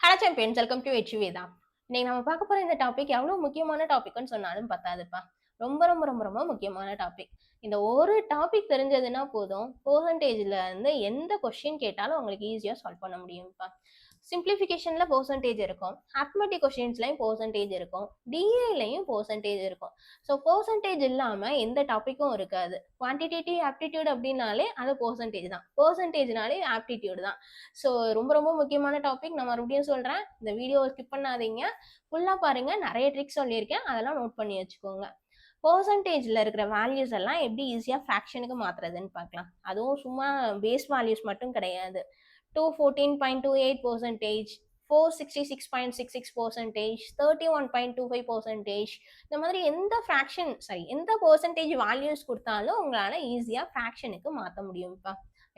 Hello champions, welcome to ஹெச்வேதா. இன்னைக்கு நம்ம பார்க்க போற இந்த டாபிக் எவ்வளவு முக்கியமான டாபிக்னு சொன்னாலும் பத்தாதுப்பா. ரொம்ப ரொம்ப ரொம்ப ரொம்ப முக்கியமான டாபிக். இந்த ஒரு டாபிக் தெரிஞ்சதுன்னா போதும், பெர்சன்டேஜ்ல இருந்து எந்த கொஸ்டின் கேட்டாலும் உங்களுக்கு ஈஸியா சால்வ் பண்ண முடியும்ப்பா. சிம்பிளிஃபிகேஷன்ல பெர்சன்டேஜ் இருக்கும், அரித்மெட்டிக் கொஸ்டின்ஸ்லயும் பெர்சன்டேஜ் இருக்கும், டிஏலையும் பெர்சன்டேஜ் இருக்கும். ஸோ பெர்சன்டேஜ் இல்லாம எந்த டாபிக்கும் இருக்காது. குவான்டிடேட்டிவ் ஆப்டிடியூட் அப்படின்னாலே அது பெர்சன்டேஜ் தான், பெர்சன்டேஜ்னாலே ஆப்டிடியூட் தான். ஸோ ரொம்ப ரொம்ப முக்கியமான டாபிக். நான் மறுபடியும் சொல்றேன், இந்த வீடியோவை ஸ்கிப் பண்ணாதீங்க, ஃபுல்லா பாருங்க. நிறைய ட்ரிக்ஸ் சொல்லியிருக்கேன், அதெல்லாம் நோட் பண்ணி வச்சுக்கோங்க. பெர்சன்டேஜ்ல இருக்கிற வேல்யூஸ் எல்லாம் எப்படி ஈஸியா ஃப்ராக்ஷனுக்கு மாத்துறதுன்னு பார்க்கலாம். அதுவும் சும்மா பேஸ் வேல்யூஸ் மட்டும் கிடையாது. 214.28%, 466.66%, 31.25%, இந்த மாதிரி எந்த ஃப்ராக்ஷன் எந்த பெர்சன்டேஜ் வேல்யூஸ் கொடுத்தாலும் உங்களால ஈஸியா ஃப்ராக்ஷனுக்கு மாற்ற முடியும்ப்பா.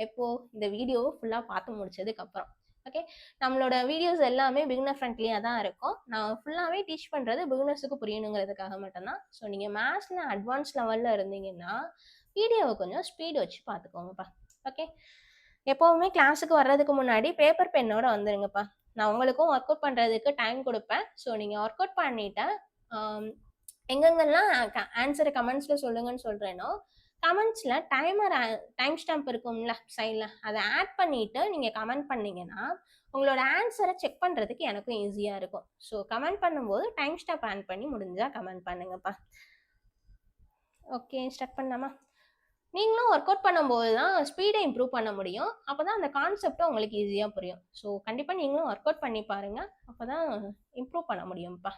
எப்போ இந்த வீடியோ ஃபுல்லா பார்த்து முடிச்சதுக்கு அப்புறம். ஓகே, நம்மளோட வீடியோஸ் எல்லாமே பிகினர் ஃப்ரெண்ட்லியாக தான் இருக்கும். நான் ஃபுல்லாகவே டீச் பண்ணுறது பிகினர்ஸுக்கு புரியணுங்கிறதுக்காக மட்டும்தான். ஸோ நீங்கள் மேத்ஸில் அட்வான்ஸ் லெவலில் இருந்தீங்கன்னா வீடியோவை கொஞ்சம் ஸ்பீடு வச்சு பார்த்துக்கோங்கப்பா. ஓகே, எப்போவுமே கிளாஸுக்கு வர்றதுக்கு முன்னாடி பேப்பர் பென்னோட வந்துருங்கப்பா. நான் உங்களுக்கும் ஒர்க் அவுட் பண்ணுறதுக்கு டைம் கொடுப்பேன். ஸோ நீங்கள் ஒர்க் அவுட் பண்ணிவிட்டு எங்கெங்கெல்லாம் ஆன்சரை கமெண்ட்ஸில் சொல்லுங்கன்னு சொல்கிறேனோ, கமெண்ட்ஸில் டைம் ஸ்டாம்ப் இருக்கும்ல சைடில், அதை ஆட் பண்ணிவிட்டு நீங்கள் கமெண்ட் பண்ணீங்கன்னா உங்களோட ஆன்சரை செக் பண்ணுறதுக்கு எனக்கும் ஈஸியாக இருக்கும். ஸோ கமெண்ட் பண்ணும்போது டைம் ஸ்டாம்ப் ஆட் பண்ணி முடிஞ்சால் கமெண்ட் பண்ணுங்கப்பா. ஓகே, ஸ்டார்ட் பண்ணலாமா? நீங்களும் ஒர்க் அவுட் பண்ணும்போது தான் ஸ்பீடை இம்ப்ரூவ் பண்ண முடியும். அப்போ தான் அந்த கான்செப்டும் உங்களுக்கு ஈஸியாக புரியும். ஸோ கண்டிப்பாக நீங்களும் ஒர்க் அவுட் பண்ணி பாருங்கள், அப்போ தான் இம்ப்ரூவ் பண்ண முடியும்ப்பா.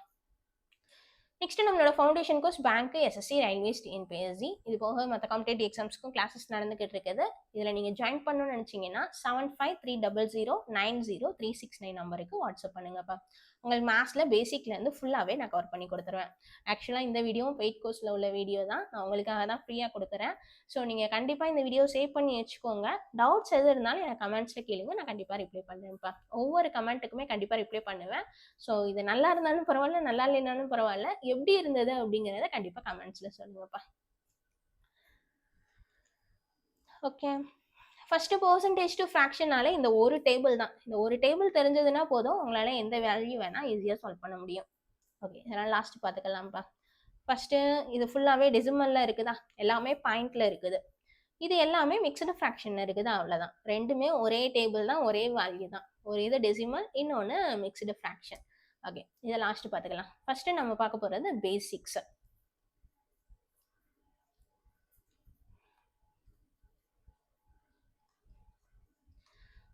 நெக்ஸ்ட் நம்மளோட foundation course bank, SSC, railways, TNPSC, இது போக மற்ற காம்படேட்டிவ் எக்ஸாம்ஸ்க்கும் கிளாஸஸ் நடந்துகிட்டு இருக்குது. இதில் நீங்கள் ஜாயின் பண்ணணும்னு நினச்சிங்கன்னா 7530090369 நம்பருக்கு வாட்ஸ்அப் பண்ணுங்கப்பா. உங்களுக்கு மேத்ஸில் பேசிக்லேருந்து ஃபுல்லாகவே நான் கவர் பண்ணி கொடுத்துருவேன். ஆக்சுவலாக இந்த வீடியோவும் பெய்ட் கோர்ஸில் உள்ள வீடியோ தான், நான் உங்களுக்காக தான் ஃப்ரீயாக கொடுக்குறேன். ஸோ நீங்கள் கண்டிப்பாக இந்த வீடியோ சேவ் பண்ணி வச்சுக்கோங்க. டவுட்ஸ் எது இருந்தாலும் எனக்கு கமெண்ட்ஸில் கேளுங்க, நான் கண்டிப்பாக ரிப்ளை பண்ணுவேன்ப்பா. ஒவ்வொரு கமெண்ட்டுக்குமே கண்டிப்பாக ரிப்ளை பண்ணுவேன். ஸோ இது நல்லா இருந்தாலும் பரவாயில்ல, நல்லா இல்லைனாலும் பரவாயில்ல, எப்படி இருந்தது அப்படிங்கிறத கண்டிப்பாக கமெண்ட்ஸில் சொல்லுங்கப்பா. ஓகே, ஃபர்ஸ்ட் பெர்சன்டேஜ் டு ஃப்ராக்ஷனாலே இந்த ஒரு டேபிள் தான். இந்த ஒரு டேபிள் தெரிஞ்சதுன்னா போதும், உங்களால எந்த வேல்யூ வேணா ஈஸியாக சால்வ் பண்ண முடியும். ஓகே, இதெல்லாம் லாஸ்ட் பார்த்துக்கலாம்ப்பா. ஃபர்ஸ்ட் இது ஃபுல்லாகவே டெசிமல்ல இருக்குதா, எல்லாமே பாயிண்ட்ல இருக்குது. இது எல்லாமே மிக்சடு ஃப்ராக்ஷன் இருக்குது, அவ்வளோதான். ரெண்டுமே ஒரே டேபிள் தான், ஒரே வேல்யூ தான். ஒரு இது டெசிமல், இன்னொன்று மிக்சடு ஃப்ராக்ஷன். ஓகே, இதை லாஸ்ட் பார்த்துக்கலாம். ஃபர்ஸ்ட் நம்ம பார்க்க போகிறது பேசிக்ஸ்.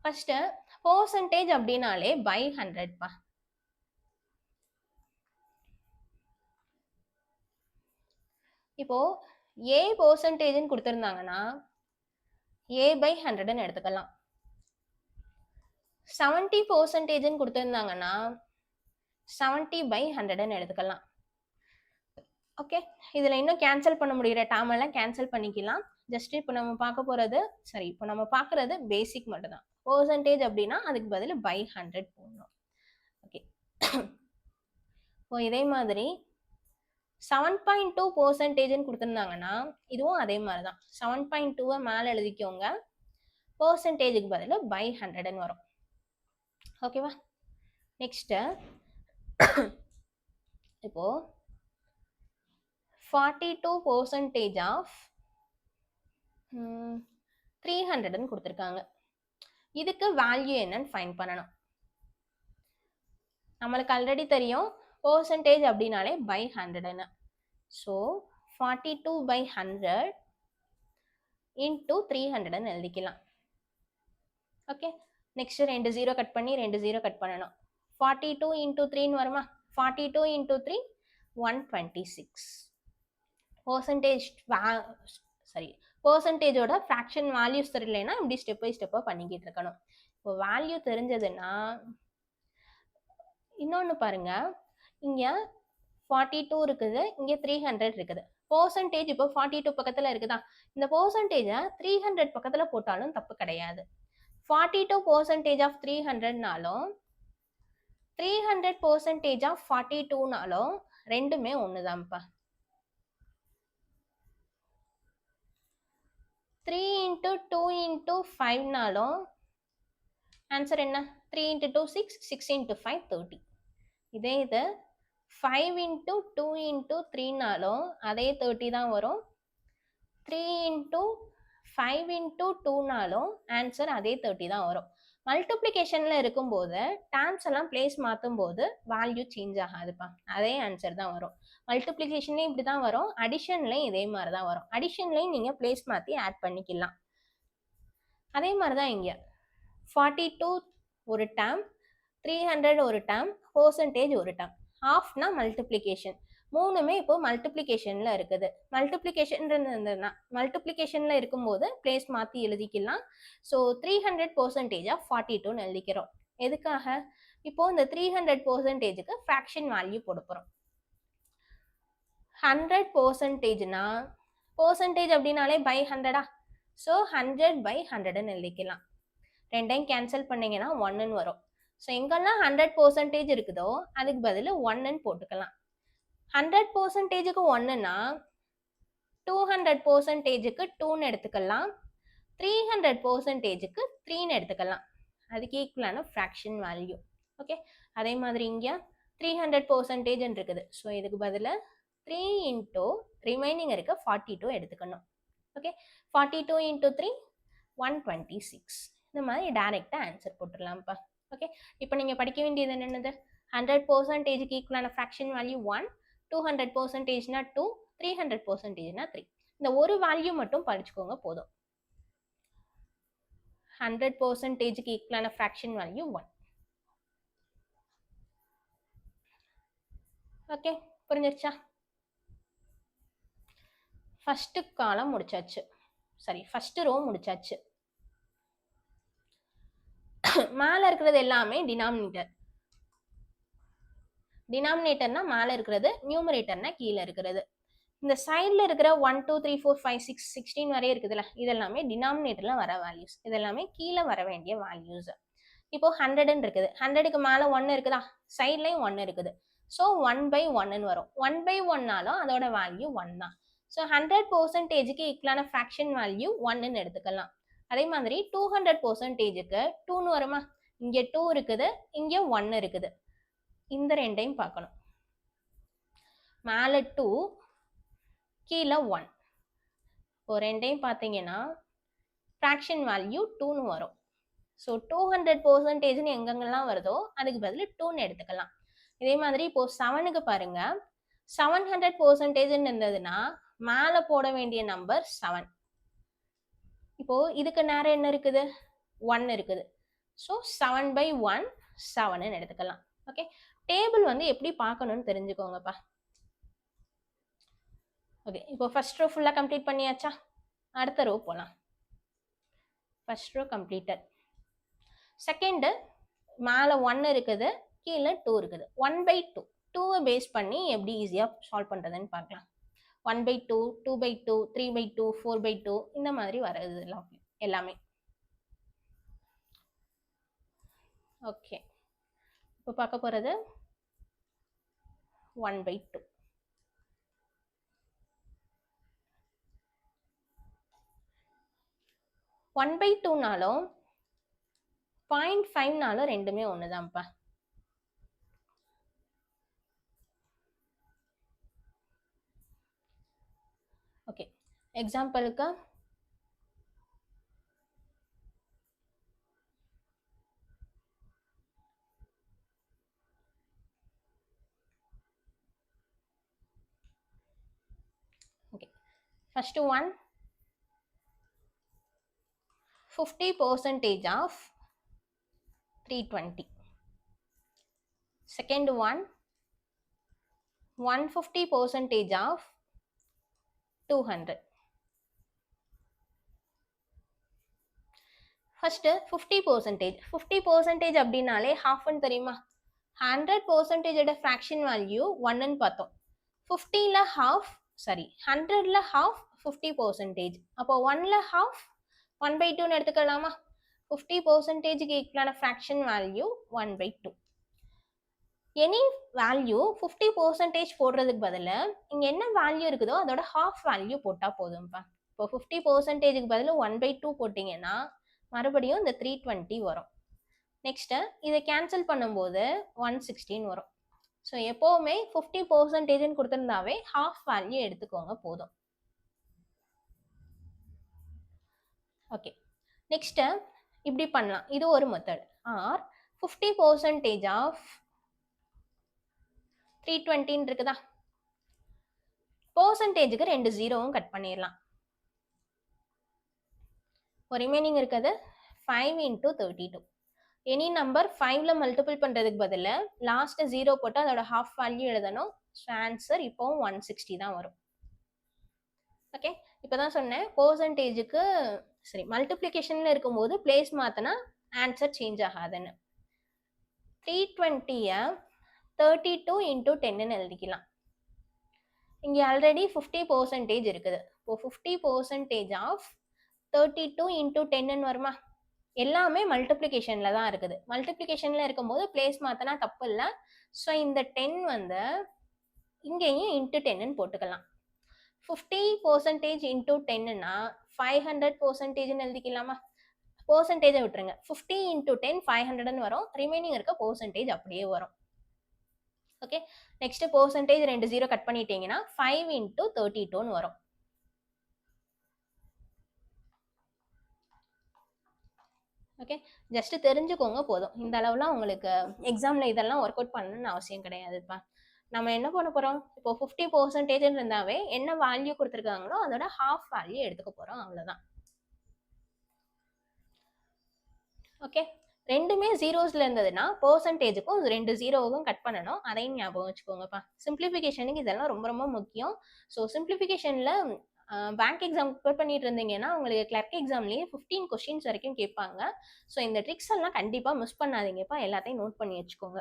ஃபர்ஸ்ட் பெர்சன்டேஜ் அப்படின்னாலே பை 100பா. இப்போ ஏ பெர்சன்டேஜ்னு கொடுத்துருந்தாங்கன்னா ஏ பை 100ன்னு எடுத்துக்கலாம். 70% கொடுத்துருந்தாங்கன்னா 70 பை 100ன்னு எடுத்துக்கலாம். ஓகே, இதில் இன்னும் கேன்சல் பண்ண முடிகிற டேர்ம் எல்லாம் கேன்சல் பண்ணிக்கலாம். ஜஸ்ட் இப்போ நம்ம பார்க்க போகிறது இப்போ நம்ம பார்க்குறது பேசிக் மட்டும் தான். பெர்சன்டேஜ் அப்படின்னா அதுக்கு பதில் பை 100 போடணும். ஓகே, இப்போ இதே மாதிரி 7.2% கொடுத்துருந்தாங்கன்னா இதுவும் அதே மாதிரி தான். 7.2 மேலே எழுதிக்கோங்க, பெர்சன்டேஜுக்கு பதில் பை 100ன்னு வரும். ஓகேவா? நெக்ஸ்ட் இப்போ 42% ஆஃப் 300ன்னு கொடுத்துருக்காங்க. இதுக்கு வேல்யூ என்னன்னு ஃபைண்ட் பண்ணணும். நம்மளுக்கு ஆல்ரெடி தெரியும் பெர்சன்டேஜ் அப்படின்னாலே பை 100ன்னு. ஸோ 42 பை 100 இன்டூ 300ன்னு எழுதிக்கலாம். ஓகே, நெக்ஸ்ட் 2 0 கட் பண்ணி 2 0 கட் பண்ணணும். 42 இன்டூ 3ன்னு வருமா? 42 இன்டூ 3 126. பெர்சன்டேஜோட ஃப்ராக்ஷன் வேல்யூஸ் தெரியலைன்னா இப்படி ஸ்டெப் பை ஸ்டெப்பாக பண்ணிக்கிட்டு இருக்கணும். இப்போ வேல்யூ தெரிஞ்சதுன்னா இன்னொன்று பாருங்க, இங்கே 42 இருக்குது, இங்கே 300 இருக்குது. பெர்சன்டேஜ் இப்போ 42 பக்கத்தில் இருக்குதா, இந்த பெர்சன்டேஜை 300 பக்கத்தில் போட்டாலும் தப்பு கிடையாது. 42% ஆஃப் 300னாலும் 300% ஆஃப் 42னாலும் ரெண்டுமே ஒன்று தான்ப்பா. 3 into 2 into 5னாலும் ஆன்சர் என்ன? 3 into 2 6, 6 into 5 30. இதே இது 5 into 2 into 3னாலும் அதே 30 தான் வரும். 3 into 5 into 2னாலும் ஆன்சர் அதே 30 தான் வரும். மல்டிப்ளிகேஷன்ல இருக்கும்போது டேர்ம்ஸ் எல்லாம் பிளேஸ் மாற்றும் போது வேல்யூ சேஞ்ச் ஆகாதுப்பா, அதே ஆன்சர் தான் வரும். மல்டிப்ளிகேஷன்லேயும் இப்படி தான் வரும், அடிஷன்லையும் இதே மாதிரி தான் வரும். அடிஷன்லையும் நீங்கள் பிளேஸ் மாற்றி ஆட் பண்ணிக்கலாம். அதே மாதிரி தான் இங்கே 42 ஒரு டேர்ம், 300 ஒரு டேர்ம், பர்சன்டேஜ் ஒரு டேர்ம். ஆஃப்னா மல்டிப்ளிகேஷன், மூணுமே இப்போ மல்டிப்ளிகேஷன்ல இருக்குது. மல்டிப்ளிகேஷன்ல இருக்கும்போது பிளேஸ் மாற்றி எழுதிக்கலாம். ஸோ 300% ஆஃப் 42ன்னு எழுதிக்கிறோம். எதுக்காக? இப்போ இந்த 300%க்கு ஃப்ராக்ஷன் வேல்யூ கொடுக்குறோம். 100%னா பர்சன்டேஜ் அப்படின்னாலே பை 100ஆ, ஸோ 100/100ன்னு எழுதிக்கலாம். ரெண்டையும் கேன்சல் பண்ணீங்கன்னா 1ன்னு வரும். ஸோ எங்கெல்லாம் 100% இருக்குதோ அதுக்கு பதில் 1ன்னு போட்டுக்கலாம். 100%க்கு 1ன்னா 200%க்கு 2ன்னு எடுத்துக்கலாம், 300%க்கு 3ன்னு எடுத்துக்கலாம். அதுக்கு ஈக்குவலான ஃப்ராக்ஷன் வேல்யூ. ஓகே, அதே மாதிரி இங்கே 300% இருக்குது. ஸோ இதுக்கு பதில் 3 into ரிமைனிங் இருக்க 42 எடுத்துக்கணும். Okay, 42 into 3 126. இந்த மாதிரி டைரெக்டாக ஆன்சர் போட்டுடலாம்ப்பா. ஓகே, இப்போ நீங்கள் படிக்க வேண்டியது என்னென்னது? 100%க்கு ஈக்குவலான ஃப்ராக்ஷன் வேல்யூ 1, 200%னா 2, 300%னா 3. இந்த ஒரு வேல்யூ மட்டும் படிச்சுக்கோங்க போதும். 100%க்கு ஈக்குவலான ஃப்ராக்ஷன் வேல்யூ 1. ஓகே, புரிஞ்சிருச்சா? ஃபர்ஸ்ட் காலம் முடிச்சாச்சு, சரி ஃபர்ஸ்ட் ரோ முடிச்சாச்சு. மேலே இருக்கிறது எல்லாமே டினாமினேட்டர். டினாமினேட்டர்னா மேலே இருக்கிறது, நியூமரேட்டர்னா கீழே இருக்கிறது. இந்த சைடில் இருக்கிற 1 2 3 4 5 6 16 வரையே இருக்குதுல்ல, இதெல்லாமே டினாமினேட்டர்ல வர வேல்யூஸ், இதெல்லாமே கீழே வர வேண்டிய வேல்யூஸ். இப்போ 100ன்னு இருக்குது, 100க்கு மேலே 1 இருக்குதா, சைட்லையும் 1 இருக்குது. ஸோ 1/1ன்னு வரும். 1/1னாலும் அதோட வேல்யூ 1 தான். ஸோ 100%க்கு ஈக்குவலான ஃப்ராக்ஷன் வேல்யூ 1ன்னு எடுத்துக்கலாம். அதே மாதிரி 200%க்கு 2ன்னு வருமா, இங்கே 2 இருக்குது, இங்கே 1 இருக்குது. இந்த ரெண்டையும் பார்க்கணும். மேலே 2, கீழே 1. இப்போ ரெண்டையும் பார்த்தீங்கன்னா ஃப்ராக்ஷன் வேல்யூ 2ன்னு வரும். ஸோ 200%ன்னு எங்கெங்கெல்லாம் வருதோ அதுக்கு பதில் 2ன்னு எடுத்துக்கலாம். இதே மாதிரி இப்போ 7க்கு பாருங்க, 700%ன்னு இருந்ததுன்னா மேலே போட வேண்டிய நம்பர் 7. இப்போ இதுக்கு நேரம் என்ன இருக்குது, 1 இருக்குது. ஸோ 7/1 7ன்னு எடுத்துக்கலாம். ஓகே, டேபிள் வந்து எப்படி பார்க்கணும்னு தெரிஞ்சுக்கோங்கப்பா. ஓகே, இப்போ ஃபர்ஸ்ட் ரோ ஃபுல்லாக கம்ப்ளீட் பண்ணியாச்சா? அடுத்த ரோ போகலாம். First row completed. செகண்டு மேலே 1 இருக்குது, கீழே 2 இருக்குது. 1/2, 2வை பேஸ் பண்ணி எப்படி ஈஸியாக சால்வ் பண்ணுறதுன்னு பார்க்கலாம். 1/2, 2/2, 3/2, 4/2 இந்த மாதிரி வர்றது எல்லாமே. ஓகே, இப்போ பார்க்க போகிறது 1/2. 1/2னாலும் 0.5னாலும் ரெண்டுமே ஒன்று தான்ப்பா. ஓகே, எக்ஸாம்பிளுக்கு okay, first one 50% of 320. Second one 150% of 200. First 50%. 50% அப்படின்னாலே ஹாஃப்னு தெரியுமா? 100% ஃப்ராக்ஷன் வேல்யூ 1ன்னு பார்த்தோம். 50ல ஹாஃப், சாரி 100ல ஹாஃப் 50%. அப்போ 1ல ஹாஃப் 1/2ன்னு எடுத்துக்கலாமா? 50%க்கு ஈக்குவலான ஃப்ராக்ஷன் வேல்யூ 1/2. எனி வேல்யூ 50% போடுறதுக்கு பதிலாக இங்கே என்ன வேல்யூ இருக்குதோ அதோட ஹாஃப் வேல்யூ போட்டால் போதும்ப்பா. இப்போ 50%க்கு பதில் 1/2 போட்டிங்கன்னா மறுபடியும் இந்த 320 வரும். நெக்ஸ்ட்டு இதை கேன்சல் பண்ணும்போது 116 வரும். ஸோ எப்போவுமே 50% கொடுத்துருந்தாவே ஹாஃப் வேல்யூ எடுத்துக்கோங்க போதும். ஓகே, நெக்ஸ்ட்டு இப்படி பண்ணலாம். இது ஒரு மெத்தட். ஆர் 50% ஆஃப் 320 இருக்குதா, பர்சன்டேஜுக்கு 2 ஜீரோவும் கட் பண்ணிடலாம். ரிமைனிங் இருக்கிறது 5 into 32. எனி நம்பர் 5ல மல்டிபிள் பண்ணுறதுக்கு பதில் லாஸ்ட்டு 0 போட்டு அதோட ஹாஃப் வேல்யூ எழுதணும். ஸோ ஆன்சர் இப்போவும் 160 தான் வரும். ஓகே, இப்போ தான் சொன்னேன் பர்சன்டேஜுக்கு சரி மல்டிப்ளிகேஷனில் இருக்கும்போது பிளேஸ் மாற்றினா ஆன்சர் சேஞ்ச் ஆகாதுன்னு. 320 32 into 10ன்னு எழுதிக்கலாம். இங்கே ஆல்ரெடி 50% இருக்குது. இப்போ 50% ஆஃப் 32 into 10ன்னு வருமா? எல்லாமே மல்டிப்ளிகேஷனில் தான் இருக்குது. மல்டிப்ளிகேஷனில் இருக்கும்போது பிளேஸ் மாற்றினா தப்பு இல்லை. ஸோ இந்த 10 வந்து இங்கேயும் இன்ட்டு 10ன்னு போட்டுக்கலாம். 50% into 10ன்னா 500%ன்னு எழுதிக்கலாமா? பர்சன்டேஜை விட்டுருங்க. 50 into 10 500ன்னு வரும். ரிமைனிங் இருக்க பர்சன்டேஜ் அப்படியே வரும். Okay, next percentage 2 zero cut பண்ணிட்டீங்கன்னா 5 into 32ன்னு வரும். ஓகே, ஜஸ்ட் தெரிஞ்சுக்கோங்க போதும். இந்த அளவுலாம் உங்களுக்கு எக்ஸாமில் இதெல்லாம் ஒர்க் அவுட் பண்ணணும்னு அவசியம் கிடையாதுப்பா. நம்ம என்ன பண்ண போகிறோம், இப்போ 50% இருந்தாவே என்ன வேல்யூ கொடுத்துருக்காங்களோ அதோட ஹாஃப் வேல்யூ எடுத்துக்க போகிறோம், அவ்வளோதான். ஓகே, ரெண்டுமே ஜீரோஸில் இருந்ததுன்னா பர்சன்டேஜுக்கும் 2 ஜீரோவுக்கும் கட் பண்ணணும். அதையும் ஞாபகம் வச்சுக்கோங்கப்பா. சிம்பிளிஃபிகேஷனுக்கு இதெல்லாம் ரொம்ப ரொம்ப முக்கியம். ஸோ சிம்பிளிஃபிகேஷனில் பேங்க் எக்ஸாம் ப்ரிப்பேர் பண்ணிட்டு இருந்தீங்கன்னா உங்களுக்கு கிளர்க் எக்ஸாம்லேயே 15 கொஸ்டின்ஸ் வரைக்கும் கேட்பாங்க. ஸோ இந்த ட்ரிக்ஸ் எல்லாம் கண்டிப்பாக மிஸ் பண்ணாதீங்கப்பா. எல்லாத்தையும் நோட் பண்ணி வச்சுக்கோங்க.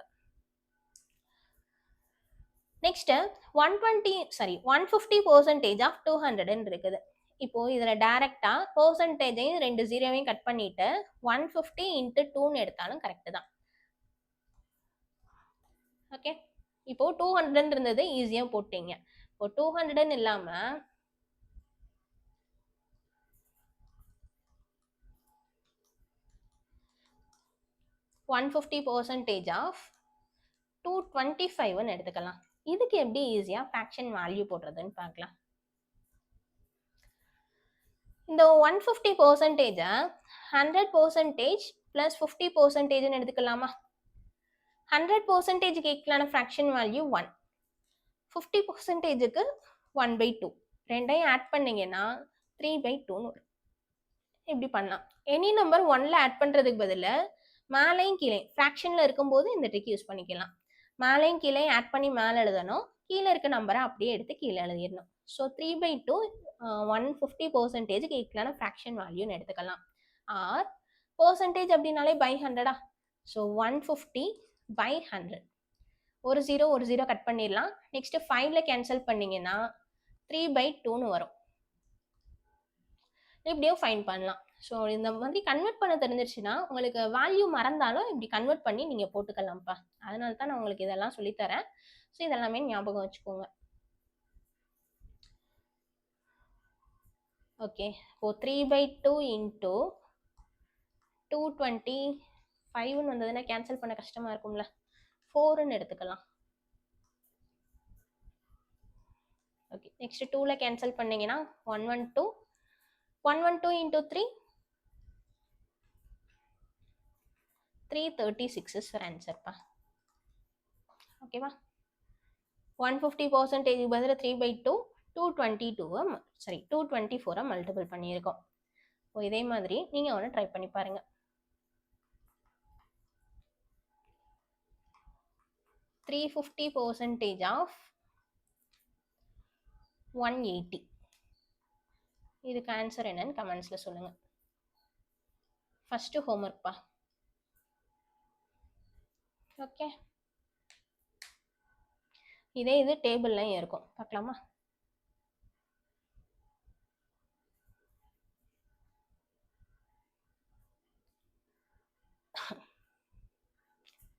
நெக்ஸ்ட் 150% ஆஃப் 200 இருக்குது. இப்போ இதுல டைரக்டா பர்சன்டேஜையும் 2 ஜீரோவையும் கட் பண்ணிட்டு 150 into 2ன்னு எடுத்தாலும் கரெக்ட் தான். ஓகே, இப்போ 200 இருந்தது ஈஸியா போட்டீங்க. இப்போ 200 இல்லாம 150% ஆஃப் 225ன்னு எடுத்துக்கலாம். இதுக்கு எப்படி ஈஸியா ஃபிராக்ஷன் வேல்யூ போடுறதுன்னு பார்க்கலாம். இந்த 150% 100% பிளஸ் 50%ன்னு எடுத்துக்கலாமா? 100% ஈக்குவலான ஃபிராக்ஷன் வேல்யூ 1, 50%க்கு 1/2, ரெண்டையும் ஆட் பண்ணீங்கன்னா 3/2ன்னு வரும். இப்படி பண்ணலாம். எனி நம்பர் 1ல ஆட் பண்ணுறதுக்கு பதில் மேலேயும் கீழே ஃப்ராக்ஷனில் இருக்கும்போது இந்த ட்ரிக் யூஸ் பண்ணிக்கலாம். மேலேயும் கீழே ஆட் பண்ணி மேலே எழுதணும், கீழே இருக்க நம்பரை அப்படியே எடுத்து கீழே எழுதிடணும். ஸோ 3/2 150%க்கு ஈக்குவலான ஃப்ராக்ஷன் வேல்யூன்னு எடுத்துக்கலாம். ஆர் பர்சன்டேஜ் அப்படின்னாலே பை 100ஆ? ஸோ 150/100. ஒரு ஜீரோ கட் பண்ணிடலாம். நெக்ஸ்ட் 5ல கேன்சல் பண்ணீங்கன்னா 3/2ன்னு வரும். இப்படியும் ஃபைன் பண்ணலாம். ஸோ இந்த மாதிரி கன்வெர்ட் பண்ண தெரிஞ்சிருச்சுன்னா உங்களுக்கு வேல்யூ மறந்தாலும் இப்படி கன்வெர்ட் பண்ணி நீங்கள் போட்டுக்கலாம்ப்பா. அதனால தான் நான் உங்களுக்கு இதெல்லாம் சொல்லித்தரேன். ஸோ இதெல்லாமே ஞாபகம் வச்சுக்கோங்க. ஓகே, இப்போ 3/2 into 225ன்னு வந்ததுன்னா கேன்சல் பண்ண கஷ்டமாக இருக்கும்ல, 4ன்னு எடுத்துக்கலாம். ஓகே, நெக்ஸ்ட் 2ல கேன்சல் பண்ணீங்கன்னா 112 into 3 336 is for answer பா. ஓகேவா? 150% பதில் 3/2 224 மல்டிபிள் பண்ணியிருக்கோம். இதே மாதிரி நீங்கள் ஒன்று ட்ரை பண்ணி பாருங்க. %350 ஆஃப் 180. இதுக்கு ஆன்சர் என்னன்னு கமெண்ட்ஸில் சொல்லுங்கள். ஃபஸ்ட்டு ஹோம்ஒர்க்ப்பா. ஓகே, இதே இது டேபிள்லையும் இருக்கும், பார்க்கலாமா?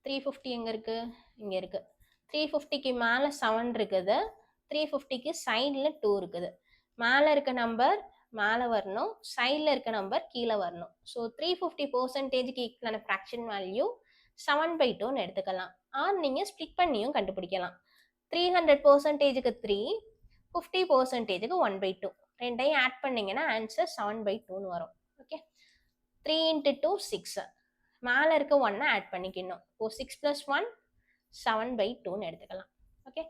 $350 எங்கே இருக்குது? இங்கே இருக்குது. 350க்கு மேலே 7 இருக்குது, 350க்கு சைடில் 2 இருக்குது. மேலே இருக்க நம்பர் மேலே வரணும், சைடில் இருக்க நம்பர் கீழே வரணும். ஸோ 350%க்கு ஈக்குவலான ஃப்ராக்ஷன் வேல்யூ 7/2ன்னு எடுத்துக்கலாம். ஆர் நீங்கள் ஸ்ப்ளிட் பண்ணியும் கண்டுபிடிக்கலாம். 300%க்கு 3, 50%க்கு 1/2. ரெண்டையும் ஆட் பண்ணிங்கன்னா ஆன்சர் 7/2ன்னு வரும். ஓகே, 3 × 2 6. மேலே இருக்க 1 ஆட் பண்ணிக்கணும். இப்போ 6 + 1 7/2ன்னு எடுத்துக்கலாம். ஓகே,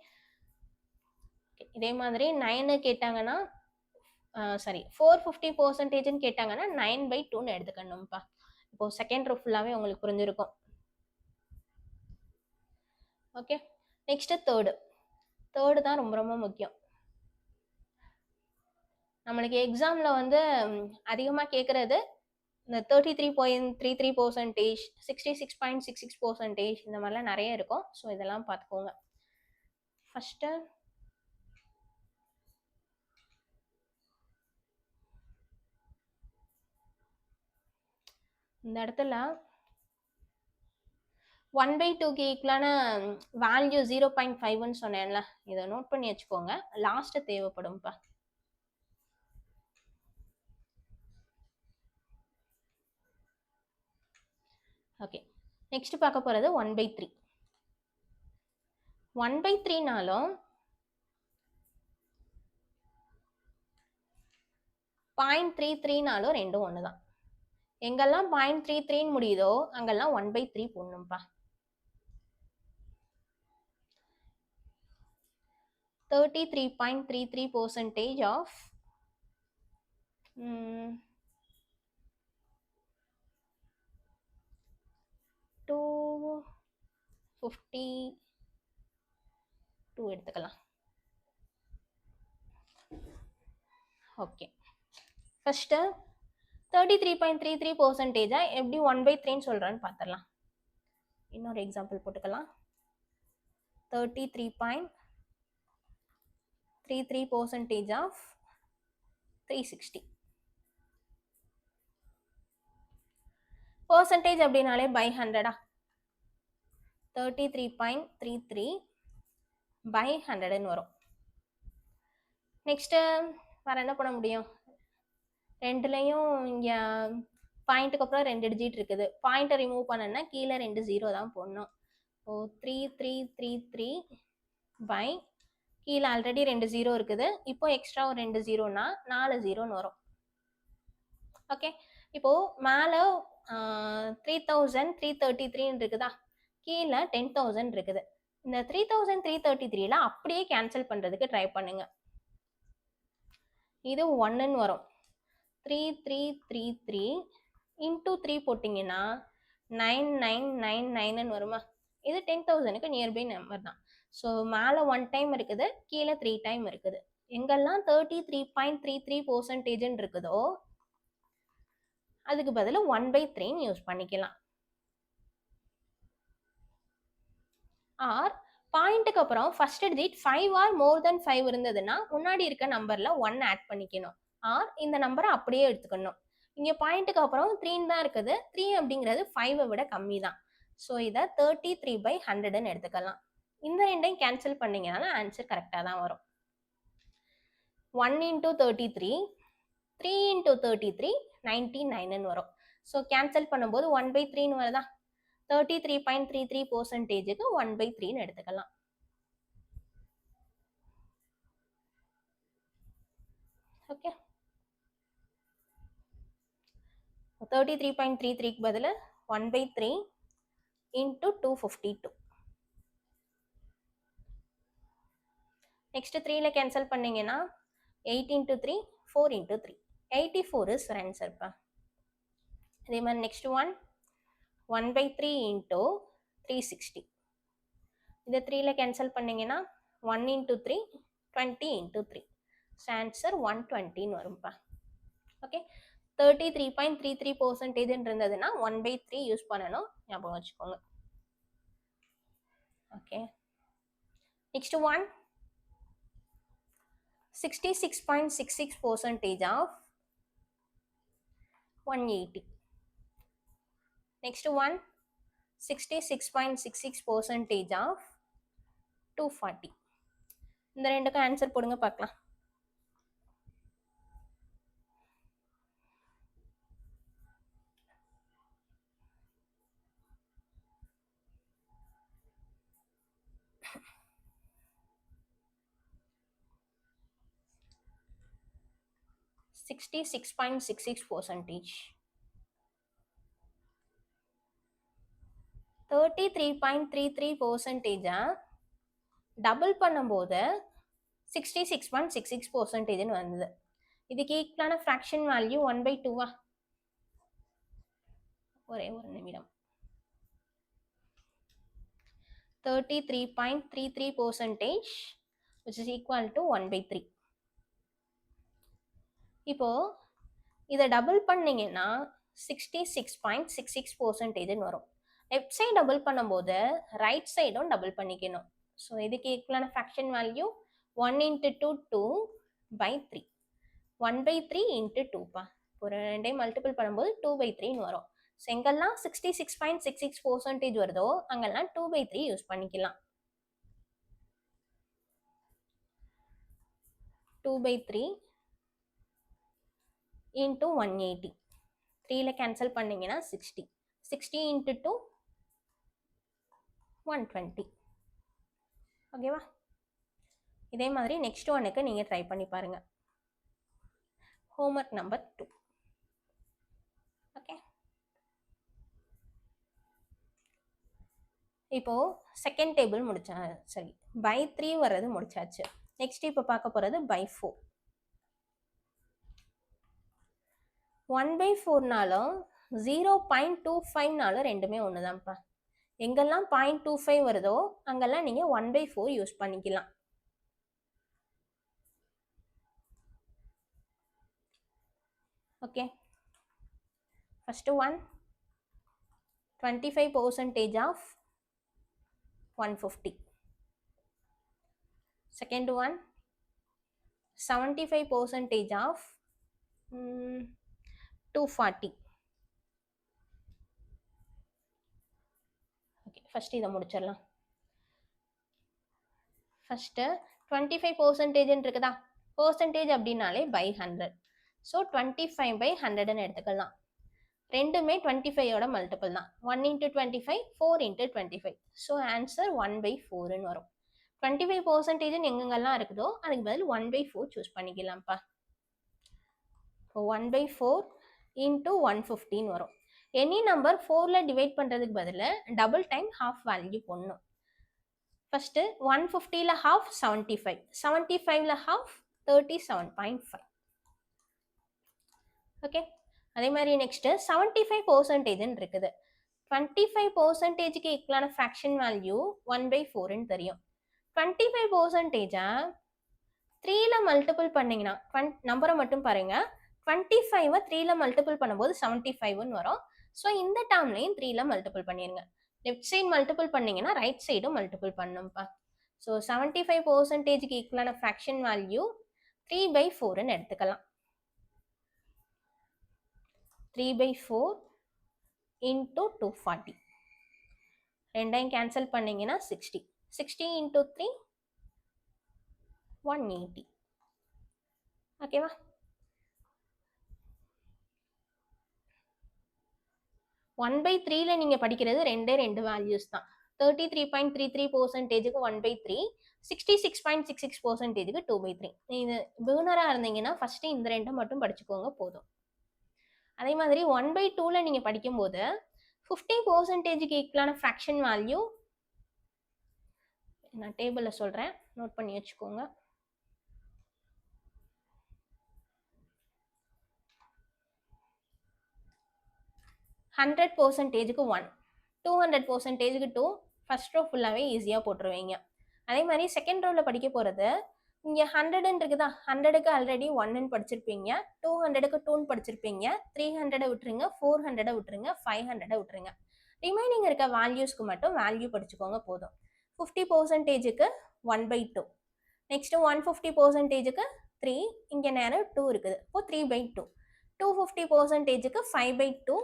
இதே மாதிரி 9 கேட்டாங்கன்னா சாரி 450%ன்னு கேட்டாங்கன்னா 9/2ன்னு எடுத்துக்கணும்ப்பா. இப்போ செகண்ட் ரோ ஃபுல்லாகவே உங்களுக்கு புரிஞ்சிருக்கும். ஓகே, நெக்ஸ்ட் தேர்டு தான் ரொம்ப ரொம்ப முக்கியம். நம்மளுக்கு எக்ஸாமில் வந்து அதிகமாக கேட்குறது இந்த 33.33%, 66.66%, இந்த மாதிரிலாம் நிறைய இருக்கும். ஸோ இதெல்லாம் பார்த்துக்கோங்க. ஃபஸ்ட்டு இந்த இடத்துல 1/2க்கு ஈக்குவலான வேல்யூ 0.5ன்னு சொன்னேன்ல, இதை நோட் பண்ணி வச்சுக்கோங்க. லாஸ்ட்டு தேவைப்படும்ப்பா. ஓகே, நெக்ஸ்ட் பார்க்க போகிறது 1/3. 1/3னாலும் 0.33னாலும் ரெண்டும் ஒன்று தான். எங்கெல்லாம் 0.33ன்னு முடியுதோ அங்கெல்லாம் 1/3 போடணும்ப்பா. 33.33% ஆஃப் 252 எடுத்துக்கலாம். ஓகே, ஃபஸ்ட்டு 33.33% எப்படி 1/3ன்னு சொல்கிறேன்னு பார்த்துடலாம். இன்னொரு எக்ஸாம்பிள் போட்டுக்கலாம். 33.33% ஆஃப் 360. பர்சன்டேஜ் அப்படின்னாலே பை 100. 33.33 by 100ன்னு வரும். நெக்ஸ்ட்டு வேறு என்ன பண்ண முடியும்? ரெண்டுலேயும் இங்கே பாயிண்ட்டுக்கு அப்புறம் 2 டிஜிட் இருக்குது. பாயிண்ட்டை ரிமூவ் பண்ணணும்னா கீழே 2 0 தான் போடணும். ஸோ 3333 பை கீழே ஆல்ரெடி 2 0 இருக்குது. இப்போ எக்ஸ்ட்ரா ஒரு 2 0னா 4 0ன்னு வரும். ஓகே, இப்போது மேலே 3333 இருக்குதா, கீழே 10,000 இருக்குது. இந்த 3333ல அப்படியே கேன்சல் பண்ணுறதுக்கு ட்ரை பண்ணுங்க. இது 1ன்னு வரும். 3333 இன்டூ 3 போட்டிங்கன்னா 9999ன்னு வருமா? இது 10,000க்கு நியர்பை நம்பர் தான். ஸோ மேலே 1 டைம் இருக்குது, கீழே 3 டைம் இருக்குது. எங்கெல்லாம் 33.33% இருக்குதோ அதுக்கு பதிலாக 1/3ன்னு யூஸ் பண்ணிக்கலாம். ஆர் பாயிண்ட்டுக்கு அப்புறம் ஃபர்ஸ்ட் டிஜிட் 5 ஆர் மோர் தென் 5 இருந்ததுன்னா முன்னாடி இருக்க நம்பரில் 1 ஆட் பண்ணிக்கணும். ஆர் இந்த நம்பரை அப்படியே எடுத்துக்கணும். இங்கே பாயிண்ட்டுக்கு அப்புறம் 3 தான் இருக்குது. 3 அப்படிங்கிறது 5ஐ விட கம்மி தான். ஸோ இதை 33/100ன்னு எடுத்துக்கலாம். இந்த ரெண்டையும் கேன்சல் பண்ணிங்கனால ஆன்சர் கரெக்டாக தான் வரும். 1 × 33, 3 × 33 99ன்னு வரும். ஸோ கேன்சல் பண்ணும்போது 1/3ன்னு வருதா? 33.33%க்கு 1/3ன்னு எடுத்துக்கலாம். ஓகே, 33.33க்கு பதில் 1/3 இன்டூ 252. நெக்ஸ்ட் 3ல கேன்சல் பண்ணீங்கன்னா 8 × 3 4 × 3 84 இஸ் ஆன்சர்ப்பா. அதே மாதிரி நெக்ஸ்ட் 1/3 இன்டூ 360. இதை 3ல கேன்சல் பண்ணீங்கன்னா 1 × 3 20 × 3. ஆன்சர் 120ன்னு வரும்ப்பா. ஓகே, 33.33% இருந்ததுன்னா 1/3 யூஸ் பண்ணணும், ஞாபகம் வச்சுக்கோங்க. Okay, next 66.66% of 180. Next 66.66% of 240. இந்த ரெண்டுக்கும் ஆன்சர் போடுங்க பார்க்கலாம். 66.66%. 33.33% டபுள் பண்ணும்போது 66.66% வந்தது. இதுக்கு ஈக்குவலான ஃப்ராக்ஷன் வேல்யூ 1/2 ஒரே ஒரு நிமிடம். 33.33% which is equal to 1/3. இப்போ இதை டபுள் பண்ணீங்கன்னா 66.66% வரும். லெஃப்ட் சைடு டபுள் பண்ணும்போது ரைட் சைடும் டபுள் பண்ணிக்கணும். ஸோ இதுக்கு ஈக்குவலான ஃப்ராக்ஷன் வேல்யூ 1 × 2 2/3. 1/3 × 2 ஒரு ரெண்டையும் மல்டிபிள் பண்ணும்போது 2/3 வரும். ஸோ எங்கெல்லாம் 66.66% வருதோ அங்கெல்லாம் 2/3 யூஸ் பண்ணிக்கலாம். 2/3 into 180. 3ல கேன்சல் பண்ணீங்கன்னா 60. 60 into 2 120. ஓகேவா? இதே மாதிரி நெக்ஸ்ட் ஒன்னுக்கு நீங்கள் ட்ரை பண்ணி பாருங்க. Homework number 2. ஓகே, இப்போ செகண்ட் டேபிள் முடிச்சா சரி by 3 வர்றது முடிச்சாச்சு. நெக்ஸ்ட் இப்போ பார்க்க போகிறது by 4. 1/4னாலும் 0.25னாலும் ரெண்டுமே ஒன்று தான்ப்பா. எங்கெல்லாம் 0.25 வருதோ அங்கெல்லாம் நீங்கள் 1/4 யூஸ் பண்ணிக்கலாம். Okay, first one 25% of 150. Second one 75% of 240. Okay, first இதை முடிச்சிடலாம். ஃபஸ்ட்டு 25% இருக்குதா, பர்சன்டேஜ் அப்படின்னாலே by 100. ஸோ 25/100ன்னு எடுத்துக்கலாம். ரெண்டுமே 25ஓட மல்டிபிள் தான். 1 × 25 4 × 25. ஸோ ஆன்சர் 1/4ன்னு வரும். 25% எங்கெங்கெல்லாம் இருக்குதோ அதுக்கு பதில் 1/4 சூஸ் பண்ணிக்கலாம்ப்பா. இப்போ 1/4 × 150ன்னு வரும். எனி நம்பர் 4ல டிவைட் பண்ணுறதுக்கு பதில் டபுள் டைம் ஹாஃப் வேல்யூ போடணும். ஃபஸ்ட்டு 150ல் ஹாஃப் 75, 75ல் ஹாஃப் 37.5. ஓகே, அதே மாதிரி நெக்ஸ்ட்டு 75%ன்னு இருக்குது. 25%க்கு ஈக்குவலான ஃப்ராக்ஷன் வேல்யூ 1/4ன்னு தெரியும். 25%-ஐ 3ல மல்டிபிள் பண்ணிங்கன்னா நம்பரை மட்டும் பாருங்க. 25-ஐ 3ல மல்டிபிள் பண்ணும்போது 75ன்னு வரும். ஸோ இந்த டேர்ம்லையும் 3ல மல்டிபிள் பண்ணிடுங்க. லெஃப்ட் சைடு மல்டிபிள் பண்ணிங்கன்னா ரைட் சைடும் மல்டிபிள் பண்ணணும்ப்பா. ஸோ 75%க்கு ஈக்குவலான ஃப்ராக்ஷன் வேல்யூ 3/4ன்னு எடுத்துக்கலாம். 3/4 × 240. ரெண்டையும் கேன்சல் பண்ணிங்கன்னா 60. 60 × 3 180. ஓகேவா? ஒன் பை த்ரீல நீங்கள் படிக்கிறது ரெண்டு வேல்யூஸ் தான். 33.33%க்கு 1/3, 66.66%க்கு 2/3. இது பிகினராக இருந்தீங்கன்னா ஃபஸ்ட்டு இந்த ரெண்டை மட்டும் படிச்சுக்கோங்க போதும். அதே மாதிரி 1/2ல நீங்கள் படிக்கும்போது 50%க்கு ஈக்குவலான ஃப்ராக்ஷன் வேல்யூ நான் டேபிளில் சொல்கிறேன், நோட் பண்ணி வச்சுக்கோங்க. 100%க்கு 1, 200%க்கு 2. ஃபர்ஸ்ட் ரோ ஃபுல்லாகவே ஈஸியாக போட்டுருவீங்க. அதே மாதிரி செகண்ட் ரோவில் படிக்க போகிறது இங்கே 100ன்னு இருக்குதா, 100க்கு ஆல்ரெடி 1ன்னு படிச்சிருப்பீங்க, 200க்கு 2ன்னு படிச்சிருப்பீங்க, 300 விட்டுருங்க, 400 விட்டுருங்க, 500 விட்டுருங்க. ரிமைனிங் இருக்க வேல்யூஸ்க்கு மட்டும் வேல்யூ படிச்சுக்கோங்க போதும். 50%க்கு 1/2, நெக்ஸ்ட்டு 150%க்கு 3, இங்கே நேரம் 2 இருக்குது, இப்போ 3/2. 250%க்கு 5/2,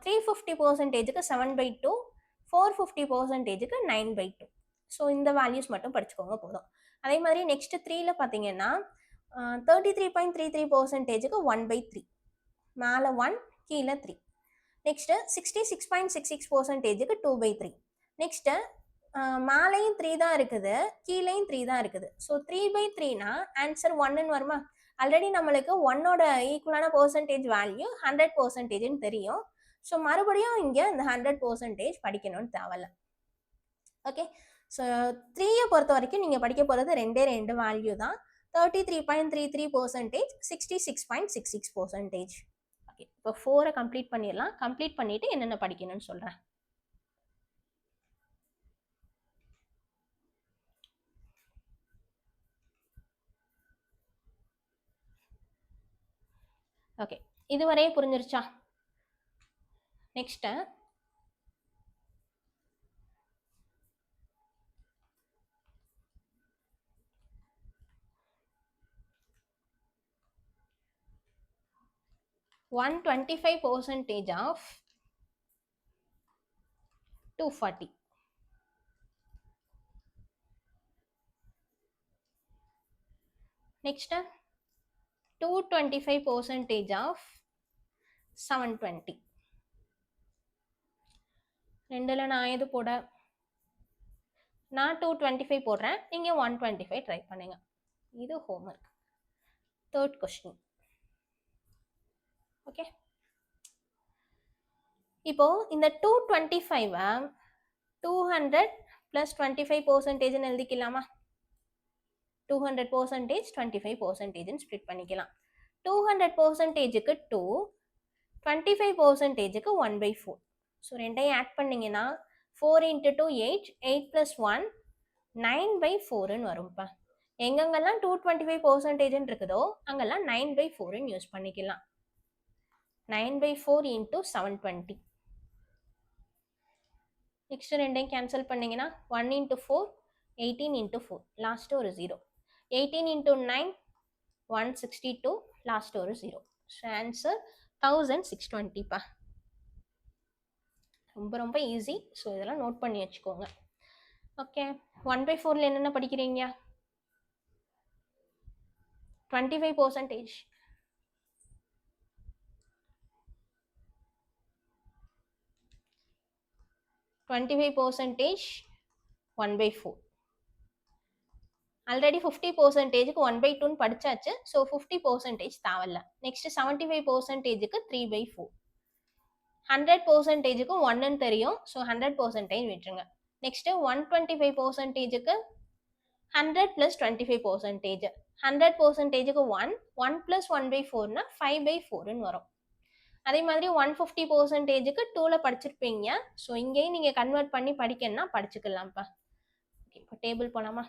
350%க்கு 7/2, 450%க்கு 9/2. ஸோ இந்த வேல்யூஸ் மட்டும் படிச்சுக்கோங்க போதும். அதே மாதிரி நெக்ஸ்ட் 3ல பார்த்தீங்கன்னா 33.33%க்கு 1/3, மேலே 1 கீழே 3. நெக்ஸ்ட்டு 66.66%க்கு 2/3. நெக்ஸ்ட்டு மேலேயும் 3 தான் இருக்குது, கீழேயும் 3 தான் இருக்குது. ஸோ 3/3னா ஆன்சர் 1ன்னு வருமா? ஆல்ரெடி நம்மளுக்கு ஒன்னோட ஈக்குவலான பெர்சன்டேஜ் வேல்யூ 100%ன்னு தெரியும். ஸோ மறுபடியும் இங்கே இந்த 100% படிக்கணும்னு தேவையில்ல. ஓகே, ஸோ 3யை பொறுத்த வரைக்கும் நீங்கள் படிக்க போகிறது ரெண்டு வேல்யூ தான். 33.33%, 66.66%. ஓகே, இப்போ 4 கம்ப்ளீட் பண்ணிடலாம். கம்ப்ளீட் பண்ணிட்டு என்னென்ன படிக்கணும்னு சொல்கிறேன். ஓகே, இதுவரையே புரிஞ்சிருச்சா? Next 125% of 240. Next, 225% of 720. ரெண்டுல நான் எது போட? நான் 225 போடுறேன், நீங்க 125 ட்ரை பண்ணுங்க. இது ஹோம்ஒர்க். Third question. ஓகே, இப்போ இந்த 225 200 plus 25% எழுதிக்கலாமா? 200% 25% ஸ்ப்ளிட் பண்ணிக்கலாம். 200%க்கு 2, 25%க்கு 1/4. ஸோ ரெண்டையும் ஆட் பண்ணிங்கன்னா 4 into 2 8, 8 plus 1 9/4ன்னு வரும்ப்பா. எங்கெங்கெல்லாம் 225% இருக்குதோ அங்கெல்லாம் 9/4ன்னு யூஸ் பண்ணிக்கலாம். 9/4 into 720. நெக்ஸ்ட் ரெண்டையும் கேன்சல் பண்ணிங்கன்னா 1 into 4, 18 into 4, லாஸ்ட் ஒரு 0. 18 into 9, 162, லாஸ்ட் ஒரு 0. ஸோ ஆன்சர் 1620பா. ரொம்ப ரொம்ப ஈஸி. ஸோ இதெல்லாம் நோட் பண்ணி வச்சுக்கோங்க. ஓகே, 1/4ல் என்னென்ன படிக்கிறீங்க? 25%. 25% 1/4. ஆல்ரெடி 50%க்கு 1/2ன்னு படிச்சாச்சு. ஸோ 50% தேவையில்ல. நெக்ஸ்ட் 75%க்கு 3/4. 100%க்கு 1ன்னு தெரியும். ஸோ 100% விட்டுருங்க. நெக்ஸ்ட் 125%க்கு 100 plus 25%. 100%க்கு 1, 1 plus 1/4னா 5/4ன்னு வரும். அதே மாதிரி 150%க்கு 2ல படிச்சிருப்பீங்க. ஸோ இங்கேயும் நீங்க கன்வெர்ட் பண்ணி படிக்கணும்னா படிச்சுக்கலாம்ப்பா. ஓகே, இப்போ டேபிள் போலாமா?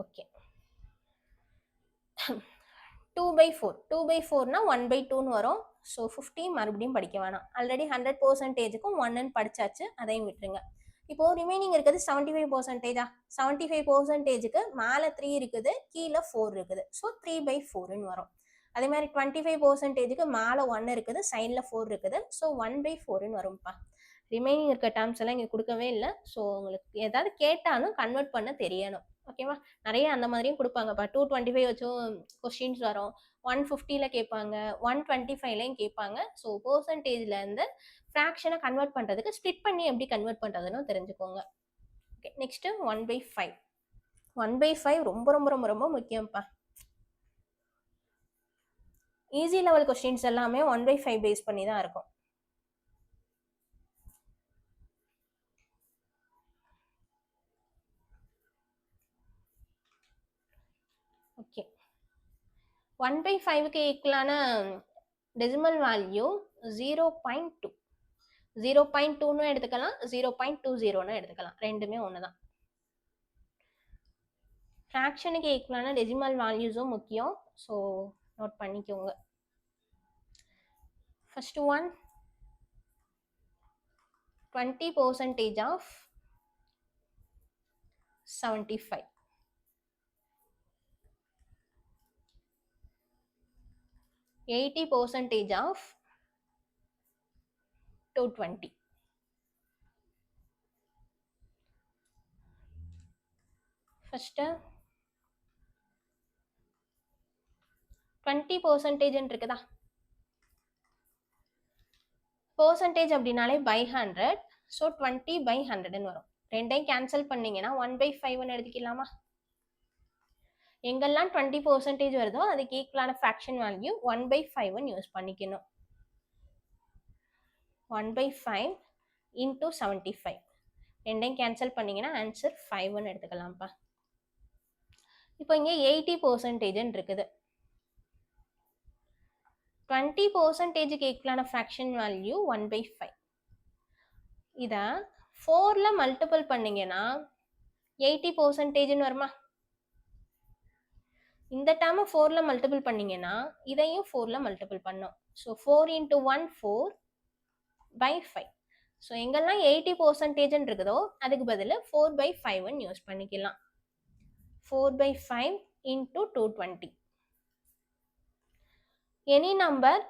ஓகே, 2/4. 2/4னா 1/2ன்னு வரும். ஸோ 50 மறுபடியும் படிக்க வேணாம். ஆல்ரெடி 100%க்கும் 1ன்னு படிச்சாச்சு, அதையும் விட்டுருங்க. இப்போ ரிமைனிங் இருக்குது 75%. 75%க்கு மேலே 3 இருக்குது, கீழே 4 இருக்குது. ஸோ 3/4ன்னு வரும். அதே மாதிரி 25%க்கு மேலே 1 இருக்குது, சைடில் 4 இருக்குது. ஸோ 1/4ன்னு வரும்ப்பா. ரிமைனிங் இருக்க டேர்ம்ஸ் எல்லாம் இங்கே கொடுக்கவே இல்லை. ஸோ உங்களுக்கு ஏதாவது கேட்டாலும் கன்வெர்ட் பண்ண தெரியணும். ஓகேவா? நிறைய அந்த மாதிரியும் கொடுப்பாங்கப்பா. 225 வச்சும் கொஸ்டின்ஸ் வரும். 150ல் கேட்பாங்க, 125லையும் கேட்பாங்க. ஸோ பெர்சன்டேஜில் இருந்து ஃப்ராக்ஷனை கன்வெர்ட் பண்ணுறதுக்கு ஸ்ப்ளிட் பண்ணி எப்படி கன்வெர்ட் பண்ணுறதுன்னு தெரிஞ்சுக்கோங்க. Okay, next 1/5. 1/5 ரொம்ப ரொம்ப ரொம்ப ரொம்ப முக்கியம்ப்பா. ஈஸி லெவல் கொஸ்டின்ஸ் எல்லாமே 1/5 பேஸ் பண்ணி தான் இருக்கும். ஓகே, 1/5க்கு ஈக்குவலான டெசிமல் வேல்யூ 0.2. 0.2ன்னு எடுத்துக்கலாம், 0.20ன்னு எடுத்துக்கலாம். ரெண்டுமே ஒன்று தான். ஃப்ராக்ஷனுக்கு ஈக்குவலான டெசிமல் வேல்யூஸும் முக்கியம். ஸோ நோட் பண்ணிக்கோங்க. First one 20% of 75. 80% of 220. First 20% இருக்குதா? பெர்சன்டேஜ் அப்படின்னாலே பை 100. ஸோ 20/100ன்னு வரும். ரெண்டையும் கேன்சல் பண்ணீங்கன்னா 1/5ன்னு எழுதிக்கலாமா? எங்கெல்லாம் 20% வருதோ அதுக்கு ஈக்குவலான ஃப்ராக்ஷன் வேல்யூ 1/5ன்னு யூஸ் பண்ணிக்கணும். 1/5 இன்டூ 75. ரெண்டையும் கேன்சல் பண்ணீங்கன்னா ஆன்சர் 5ன்னு எடுத்துக்கலாம்ப்பா. இப்போ இங்கே 80% இருக்குது. 20%க்கு ஈக்குவலான ஃப்ராக்ஷன் வேல்யூ 1/5. இதை 4ல மல்டிபிள் பண்ணீங்கன்னா 80%ன்னு வருமா? இந்த டேர்மை 4ல மல்டிபிள் பண்ணீங்கன்னா இதையும் 4ல மல்டிபிள் பண்ணும். So 4 into 1 4/5. ஸோ எங்கெல்லாம் 80% இருக்குதோ அதுக்கு பதில் 4/5ன்னு யூஸ் பண்ணிக்கலாம். 4/5 இன்டூ 220. எனி நம்பர்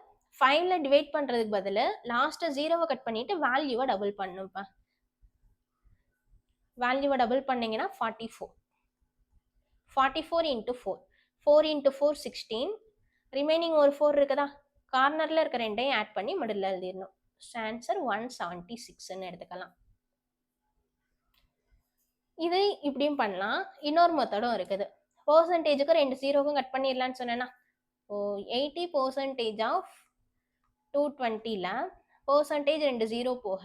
5ல டிவைட் பண்ணுறதுக்கு பதில் லாஸ்ட்டை 0வை கட் பண்ணிட்டு வேல்யூவை டபுள் பண்ணும்ப்பா. வேல்யூவை டபுள் பண்ணீங்கன்னா 44. 44 இன்டூ 4. 4 இன்டூ 4 16. ரிமைனிங் ஒரு 4 இருக்குதா? கார்னரில் இருக்க ரெண்டையும் ஆட் பண்ணி மிடில் எழுதிடணும். ஆன்சர் 176ன்னு எடுத்துக்கலாம். இது இப்படியும் பண்ணலாம். இன்னொரு மெத்தடும் இருக்குது. பெர்சன்டேஜுக்கு 2 0க்கும் கட் பண்ணிடலான்னு சொன்னேன்னா, 80% ஆஃப் 220ல பெர்சன்டேஜ் 2 0 போக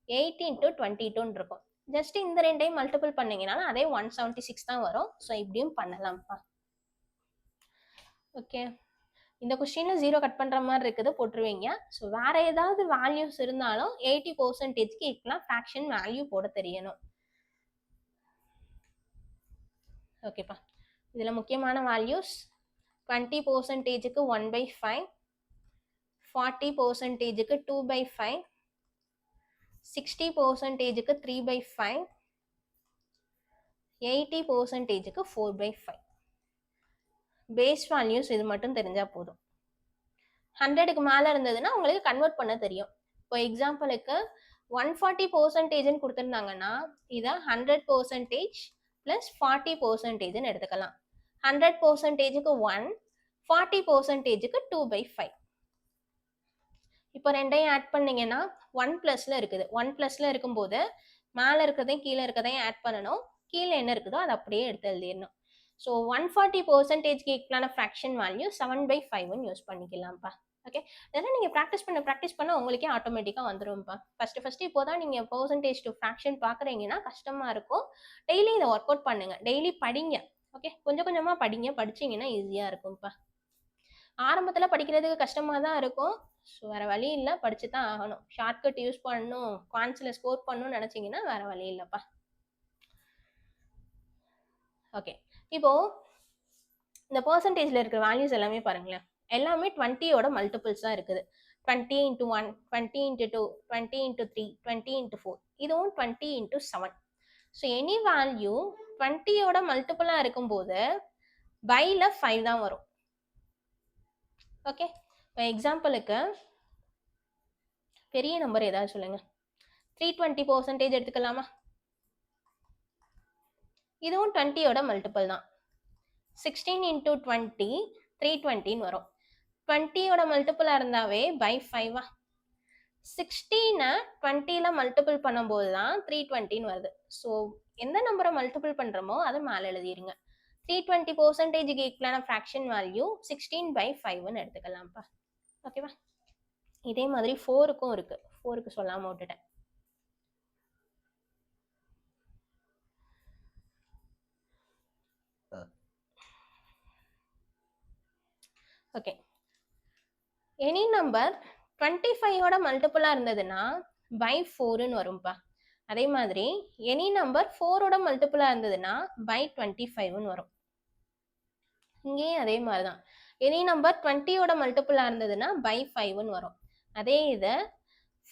80 இன்டூ 22ன்னு இருக்கும். ஜஸ்ட் இந்த ரெண்டையும் மல்டிபிள் பண்ணீங்கன்னா அதே 176 தான் வரும். ஸோ இப்படியும் பண்ணலாம்ப்பா. ஓகே, இந்த கொஸ்டினில் 0 கட் பண்ணுற மாதிரி இருக்குது, போட்டுருவீங்க. ஸோ வேற ஏதாவது வேல்யூஸ் இருந்தாலும் 80%க்கு ஈக்குவலாக ஃப்ராக்ஷன் வேல்யூ போட தெரியணும். ஓகேப்பா, இதில் முக்கியமான வேல்யூஸ் 20%க்கு 1/5, 40%க்கு 2/5, 60%க்கு 3/5, 80%க்கு 4/5. பேஸ் வேல்யூஸ் இது மட்டும் தெரிஞ்சால் போதும். 100க்கு மேலே இருந்ததுன்னா உங்களுக்கு கன்வெர்ட் பண்ண தெரியும். இப்போ எக்ஸாம்பிளுக்கு 140%ன்னு கொடுத்துருந்தாங்கன்னா இதை 100% ப்ளஸ் 40%ன்னு எடுத்துக்கலாம். 100%க்கு 1, 40%க்கு 2/5. இப்போ ரெண்டையும் ஆட் பண்ணீங்கன்னா 1+ல இருக்குது. 1+ல இருக்கும்போது மேலே இருக்கிறதையும் கீழே இருக்கிறதையும் ஆட் பண்ணணும். கீழே என்ன இருக்குதோ அதை அப்படியே எடுத்து எழுதிடணும். ஸோ 140%க்கு ஈக்குவலான ஃப்ராக்ஷன் வேல்யூ 7/5ன்னு யூஸ் பண்ணிக்கலாம்ப்பா. ஓகே, இதெல்லாம் நீங்கள் ப்ராக்டிஸ் பண்ண உங்களுக்கே ஆட்டோமேட்டிக்காக வந்துடும்ப்பா. ஃபஸ்ட்டு இப்போ தான் நீங்கள் பெர்சன்டேஜ் டு ஃப்ராக்ஷன் பார்க்குறீங்கன்னா கஷ்டமாக இருக்கும். டெய்லி இதை ஒர்க் அவுட் பண்ணுங்கள், டெய்லி படிங்க. ஓகே, கொஞ்சம் கொஞ்சமாக படிங்க, படிச்சிங்கன்னா ஈஸியாக இருக்கும்ப்பா. ஆரம்பத்தில் படிக்கிறதுக்கு கஷ்டமாக தான் இருக்கும். ஸோ வேறு வழி இல்லை, படித்து தான் ஆகணும். ஷார்ட்கட் யூஸ் பண்ணணும், குவான்ஸில் ஸ்கோர் பண்ணணும்னு நினச்சிங்கன்னா வேறு வழி இல்லைப்பா. ஓகே, இப்போது இந்த பெர்சன்டேஜில் இருக்கிற வேல்யூஸ் எல்லாமே பாருங்களேன், எல்லாமே 20யோட மல்டிபிள்ஸ் தான் இருக்குது. 20 இன்ட்டு 1, 20 இன்ட்டு 2, 20 இன்ட்டு 3, 20 இன்ட்டு 4, இதுவும் 20 இன்ட்டு 7. ஸோ எனி வேல்யூ 20யோட மல்டிபிளாக இருக்கும்போது பையில் 5 தான் வரும். ஓகே, இப்போ எக்ஸாம்பிளுக்கு பெரிய நம்பர் ஏதாவது சொல்லுங்க. 320% எடுத்துக்கலாமா? இதுவும் 20யோட மல்டிபிள் தான். 16 இன்ட்டு 20, 320ன்னு வரும். 20யோட மல்டிபிளாக இருந்தாவே பை 5. 16 20ல மல்டிபிள் பண்ணும்போது தான் 320ன்னு வருது. ஸோ எந்த நம்பரை மல்டிபிள் பண்ணுறோமோ அதை மேலே எழுதிருங்க. 320%க்கு ஈக்குவலான ஃப்ராக்ஷன் வேல்யூ 16/5ன்னு எடுத்துக்கலாம்ப்பா. ஓகேவா? இதே மாதிரி 4க்கும் இருக்கு. 4க்கு சொல்லாமல் விட்டுட்டேன். ஓகே, எனி நம்பர் 25யோட மல்டிபிளாக இருந்ததுன்னா பை 4ன்னு வரும்ப்பா. அதே மாதிரி எனி நம்பர் 4ஓட மல்டிபிளாக இருந்ததுன்னா பை 25ன்னு வரும். இங்கேயும் அதே மாதிரி தான். எனி நம்பர் 20யோட மல்டிபிளாக இருந்ததுன்னா பை 5ன்னு வரும். அதே இது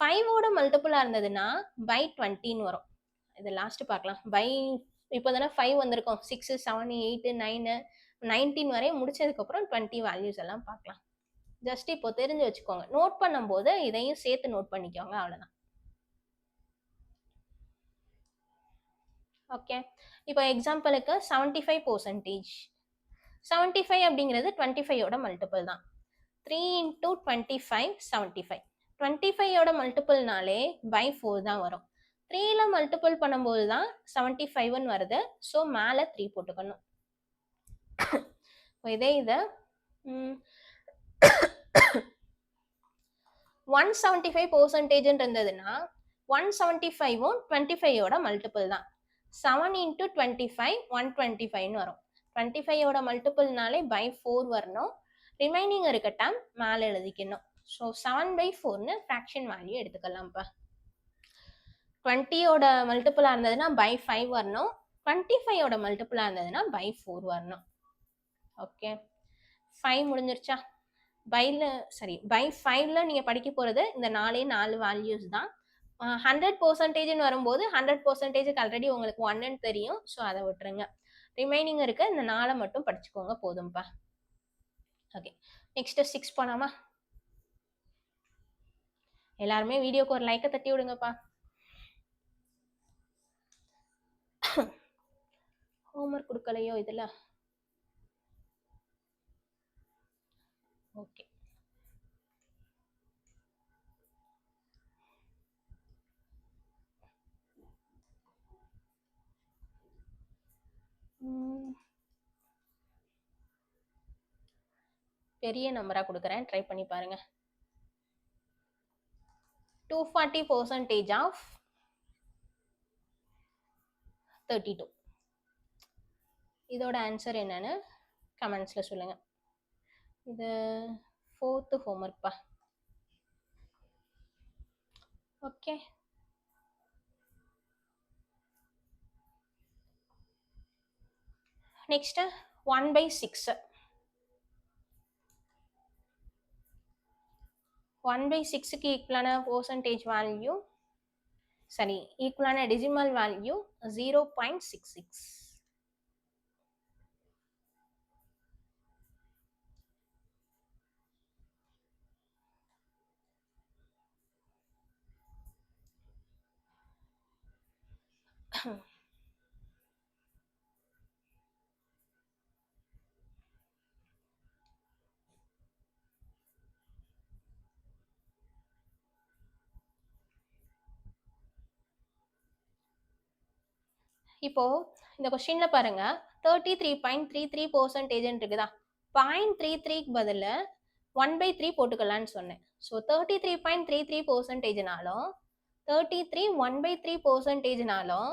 5ஓட மல்டிபிளாக இருந்ததுன்னா பை 20ன்னு வரும். இது லாஸ்ட்டு பார்க்கலாம். பை இப்போ தானே 5 வந்திருக்கோம். 6, 7, 8, 9, 19 வரையும் முடிச்சதுக்கப்புறம் 20 வேல்யூஸ் எல்லாம் பார்க்கலாம். ஜஸ்ட் இப்போ தெரிஞ்சு வச்சுக்கோங்க. நோட் பண்ணும்போது இதையும் சேர்த்து நோட் பண்ணிக்கோங்க, அவ்வளோதான். ஓகே, இப்போ எக்ஸாம்பிளுக்கு 75%. 75 அப்படிங்கிறது 25யோட மல்டிபிள் தான். 3 இன்ட்டு 25 75. 25யோட மல்டிபிள்னாலே பை 4 தான் வரும். 3ல மல்டிபிள் பண்ணும்போது தான் 75ன்னு வருது. ஸோ மேலே 3 போட்டுக்கணும். இதே இதை 175% இருந்ததுன்னா 175ம் 25யோட மல்டிபிள் தான். 7 into 25 125ன்னு வரும். 25யோட மல்டிபிள்னாலே பை 4 வரணும். ரிமைனிங் இருக்க டைம் மேலே எழுதிக்கணும். ஸோ 7/4ன்னு ஃப்ராக்ஷன் வேல்யூ எடுத்துக்கலாம்ப்பா. 20யோட மல்டிபிளாக இருந்ததுன்னா பை 5 வரணும். 25யோட மல்டிபிளாக இருந்ததுன்னா பை 4 வரணும். ஓகே, 5 முடிஞ்சிருச்சா? பை 5ல நீங்கள் படிக்க போகிறது இந்த 4 வேல்யூஸ் தான். 100%ன்னு வரும்போது 100%க்கு ஆல்ரெடி உங்களுக்கு 1ன்னு தெரியும். ஸோ அதை விட்டுருங்க. ரிமைனிங் இருக்க இந்த 4 மட்டும் படிச்சுக்கோங்க போதும்ப்பா. Okay, next 6 போனாமா? எல்லாருமே வீடியோக்கு ஒரு லைக்கை தட்டி விடுங்கப்பா. ஹோம்ஒர்க் கொடுக்கலையோ இதில்? ஓகே, பெரிய நம்பராக கொடுக்குறேன், ட்ரை பண்ணி பாருங்க. 240% ஆஃப் 32. இதோட ஆன்சர் என்னன்னு கமெண்ட்ஸில் சொல்லுங்கள். இது 4th ஹோம்ஒர்க்ப்பா. Okay, next 1/6. 1/6க்கு ஈக்குவலான பர்சன்டேஜ் வேல்யூ, சரி, ஈக்குவலான டெசிமல் வேல்யூ 0.66. இப்போ இந்த கொஸ்டின்ல பாருங்க, 33.33% இருக்குதா? 0.33க்கு பதில் 1/3 போட்டுக்கலான்னு சொன்னேன். ஸோ 33.33%னாலும் 33 1/3%னாலும்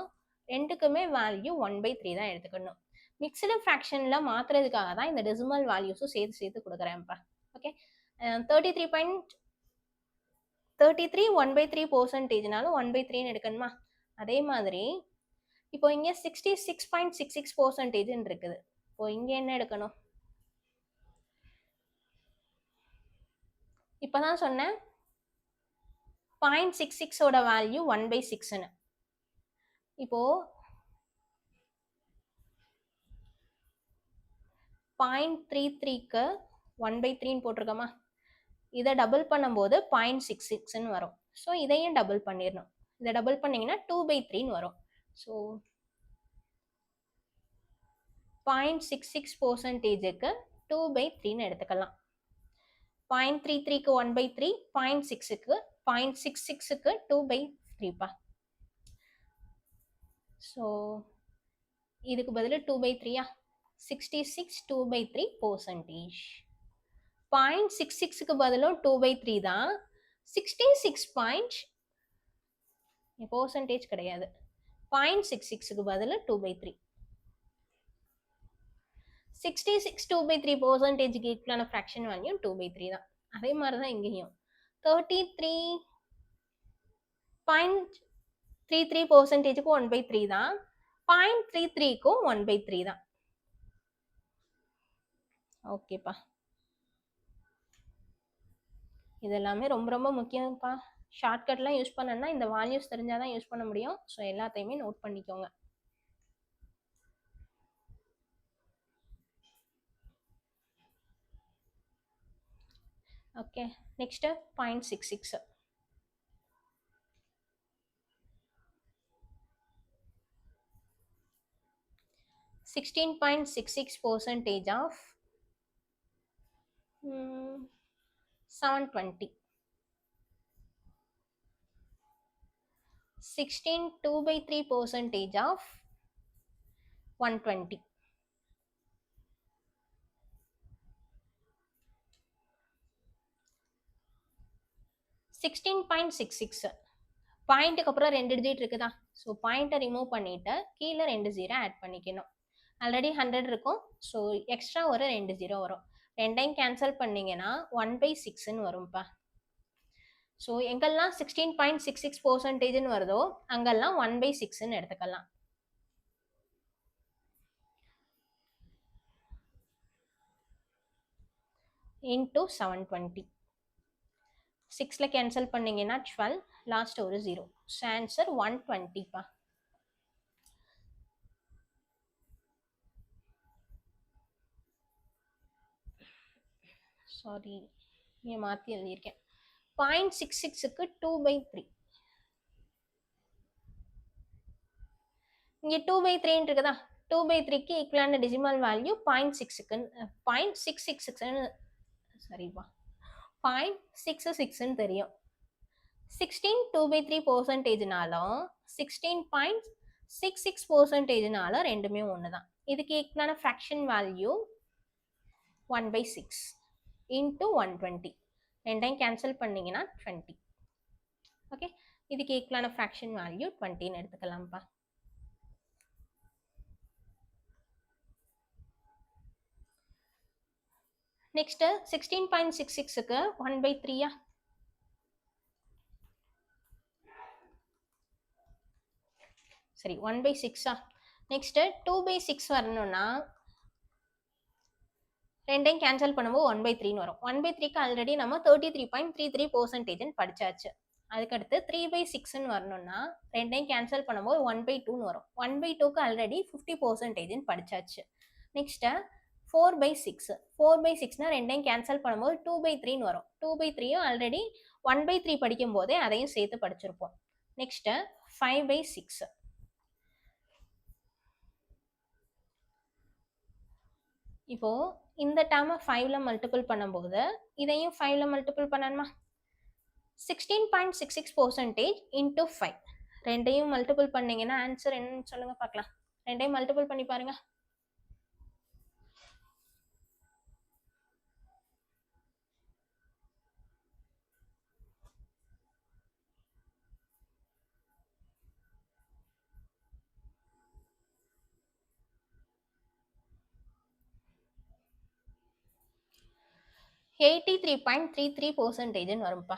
ரெண்டுக்குமே வேல்யூ 1/3 தான் எடுத்துக்கணும். மிக்சடு ஃப்ராக்ஷனில் மாற்றுறதுக்காக தான் இந்த டெசிமல் வேல்யூஸும் சேர்த்து கொடுக்குறேன்ப்பா. ஓகே, 33 1/3%னாலும் 1/3ன்னு எடுக்கணுமா? அதே மாதிரி இப்போ இங்கே 66.66% இருக்குது. இப்போ இங்கே என்ன எடுக்கணும்? இப்போதான் சொன்னேன் 0.66ஓட வேல்யூ 1/6ன்னு. இப்போ 0.33க்கு 1/3ன்னு போட்டிருக்கோமா? இதை டபுள் பண்ணும்போது 0.66ன்னு வரும். ஸோ இதையும் டபுள் பண்ணிடணும். இதை டபுள் பண்ணிங்கன்னா 2/3ன்னு வரும். ஸோ 0.66%க்கு 2/3ன்னு எடுத்துக்கலாம். 0.33க்கு 1/3, 0.66க்கு 2/3பா. ஸோ இதுக்கு பதில் 2/3யா? 66 2/3%. 0.66க்கு பதிலும் 2/3 தான். 66 percentage கிடையாது. 0.66க்கு பதில் 2/3. 66 2/3%க்கு ஈக்குவலான ஃப்ராக்ஷன் வேல்யூ 2/3 தான். அதே மாதிரி தான் இங்கேயும் 33.33%க்கு 1/3 தான். 0.33க்கும் 1/3 தான். ஓகேப்பா, இது எல்லாமே ரொம்ப ரொம்ப முக்கியம்ப்பா. ஷார்ட்கட்லாம் யூஸ் பண்ணணும்னா இந்த வேல்யூஸ் தெரிஞ்சால் தான் யூஸ் பண்ண முடியும். ஸோ எல்லாத்தையுமே நோட் பண்ணிக்கோங்க. Okay, next 0.66. 16.66% of 720. 16 2/3 percentage of 120. 16.66 பாயிண்ட்டுக்கு அப்புறம் 2 டிஜிட் இருக்குதா? ஸோ பாயிண்ட்டை ரிமூவ் பண்ணிட்டு கீழே 2 ஜீரோ ஆட் பண்ணிக்கணும். ஆல்ரெடி 100 இருக்கும். ஸோ எக்ஸ்ட்ரா ஒரு 2 ஜீரோ வரும். ரெண்டையும் கேன்சல் பண்ணீங்கன்னா 1/6ன்னு வரும்ப்பா. ஸோ எங்கெல்லாம் 16.66% வருதோ அங்கெல்லாம் 1/6ன்னு எடுத்துக்கலாம். இன்டூ 720. 6ல கேன்சல் பண்ணீங்கன்னா 12, லாஸ்ட் ஒரு 0. So answer 120பா. சாரி, இங்கே மாற்றி எழுதியிருக்கேன். 0.66க்கு 2/3. இங்கே 2/3 இருக்குதா? 2/3க்கு ஈக்குவலான டெசிமல் வேல்யூ 0.66ன்னு சரிப்பா 0.66ன்னு தெரியும். 16 2/3%னாலும் 16.66%னாலும் ரெண்டுமே ஒன்று தான். இதுக்கு ஈக்குவலான ஃப்ராக்ஷன் வேல்யூ 1/6 இன்டூ 120. ரெண்டையும் கேன்சல் பண்ணீங்கன்னா 20. ஓகே, இதுக்கு ஈக்குவலான ஃப்ராக்ஷன் வேல்யூ 20ன்னு எடுத்துக்கலாம்ப்பா. நெக்ஸ்ட் 16.66க்கு 1/3. சரி, 1/6. நெக்ஸ்ட் 2/6 வரணும்னா ரெண்டையும் கேன்சல் பண்ணும்போது 1/3ன்னு வரும். 1/3க்கு ஆல்ரெடி நம்ம 33.33%ன்னு படிச்சாச்சு. அதுக்கடுத்து 3/6ன்னு வரணும்னா ரெண்டையும் கேன்சல் பண்ணும்போது 1/2ன்னு வரும். 1/2க்கு ஆல்ரெடி 50%ன்னு படிச்சாச்சு. நெக்ஸ்ட் 4/6. 4/6னா ரெண்டையும் கேன்சல் பண்ணும்போது 2/3ன்னு வரும். 2/3யும் ஆல்ரெடி 1/3 படிக்கும் போதே அதையும் சேர்த்து படிச்சிருப்போம். நெக்ஸ்ட் 5/6. இப்போ இந்த டேர்மை 5ல மல்டிபிள் பண்ணும்போது இதையும் 5ல மல்டிபிள் பண்ணணுமா? 16.66% இன்டூ 5. ரெண்டையும் மல்டிபிள் பண்ணீங்கன்னா ஆன்சர் என்னன்னு சொல்லுங்க பார்க்கலாம். ரெண்டையும் மல்டிபிள் பண்ணி பாருங்க. (83.33%) வரும்பா.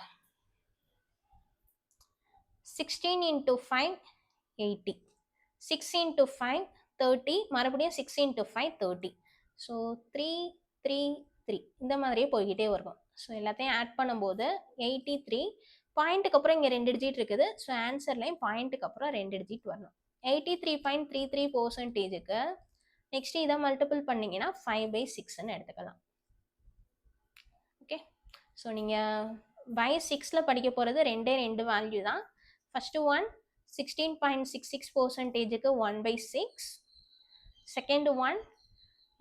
16 into 5 80. 6 into 5 30. மறுபடியும் 6 into 5 30. ஸோ 3 3 3 இந்த மாதிரியே போய்கிட்டே வரும். ஸோ எல்லாத்தையும் ஆட் பண்ணும்போது 83. பாயிண்ட்டுக்கு அப்புறம் இங்கே 2 டிஜிட் இருக்குது. ஸோ ஆன்சர்லையும் பாயிண்ட்டுக்கு அப்புறம் 2 டிஜிட் வரணும். 83.33%க்கு நெக்ஸ்ட் இதை மல்டிபிள் பண்ணீங்கன்னா 5/6ன்னு எடுத்துக்கலாம். ஓகே, ஸோ நீங்கள் பை 6ல படிக்க போகிறது ரெண்டு வேல்யூ தான். ஃபர்ஸ்ட் ஒன் 16.66%க்கு 1/6. செகண்ட் ஒன்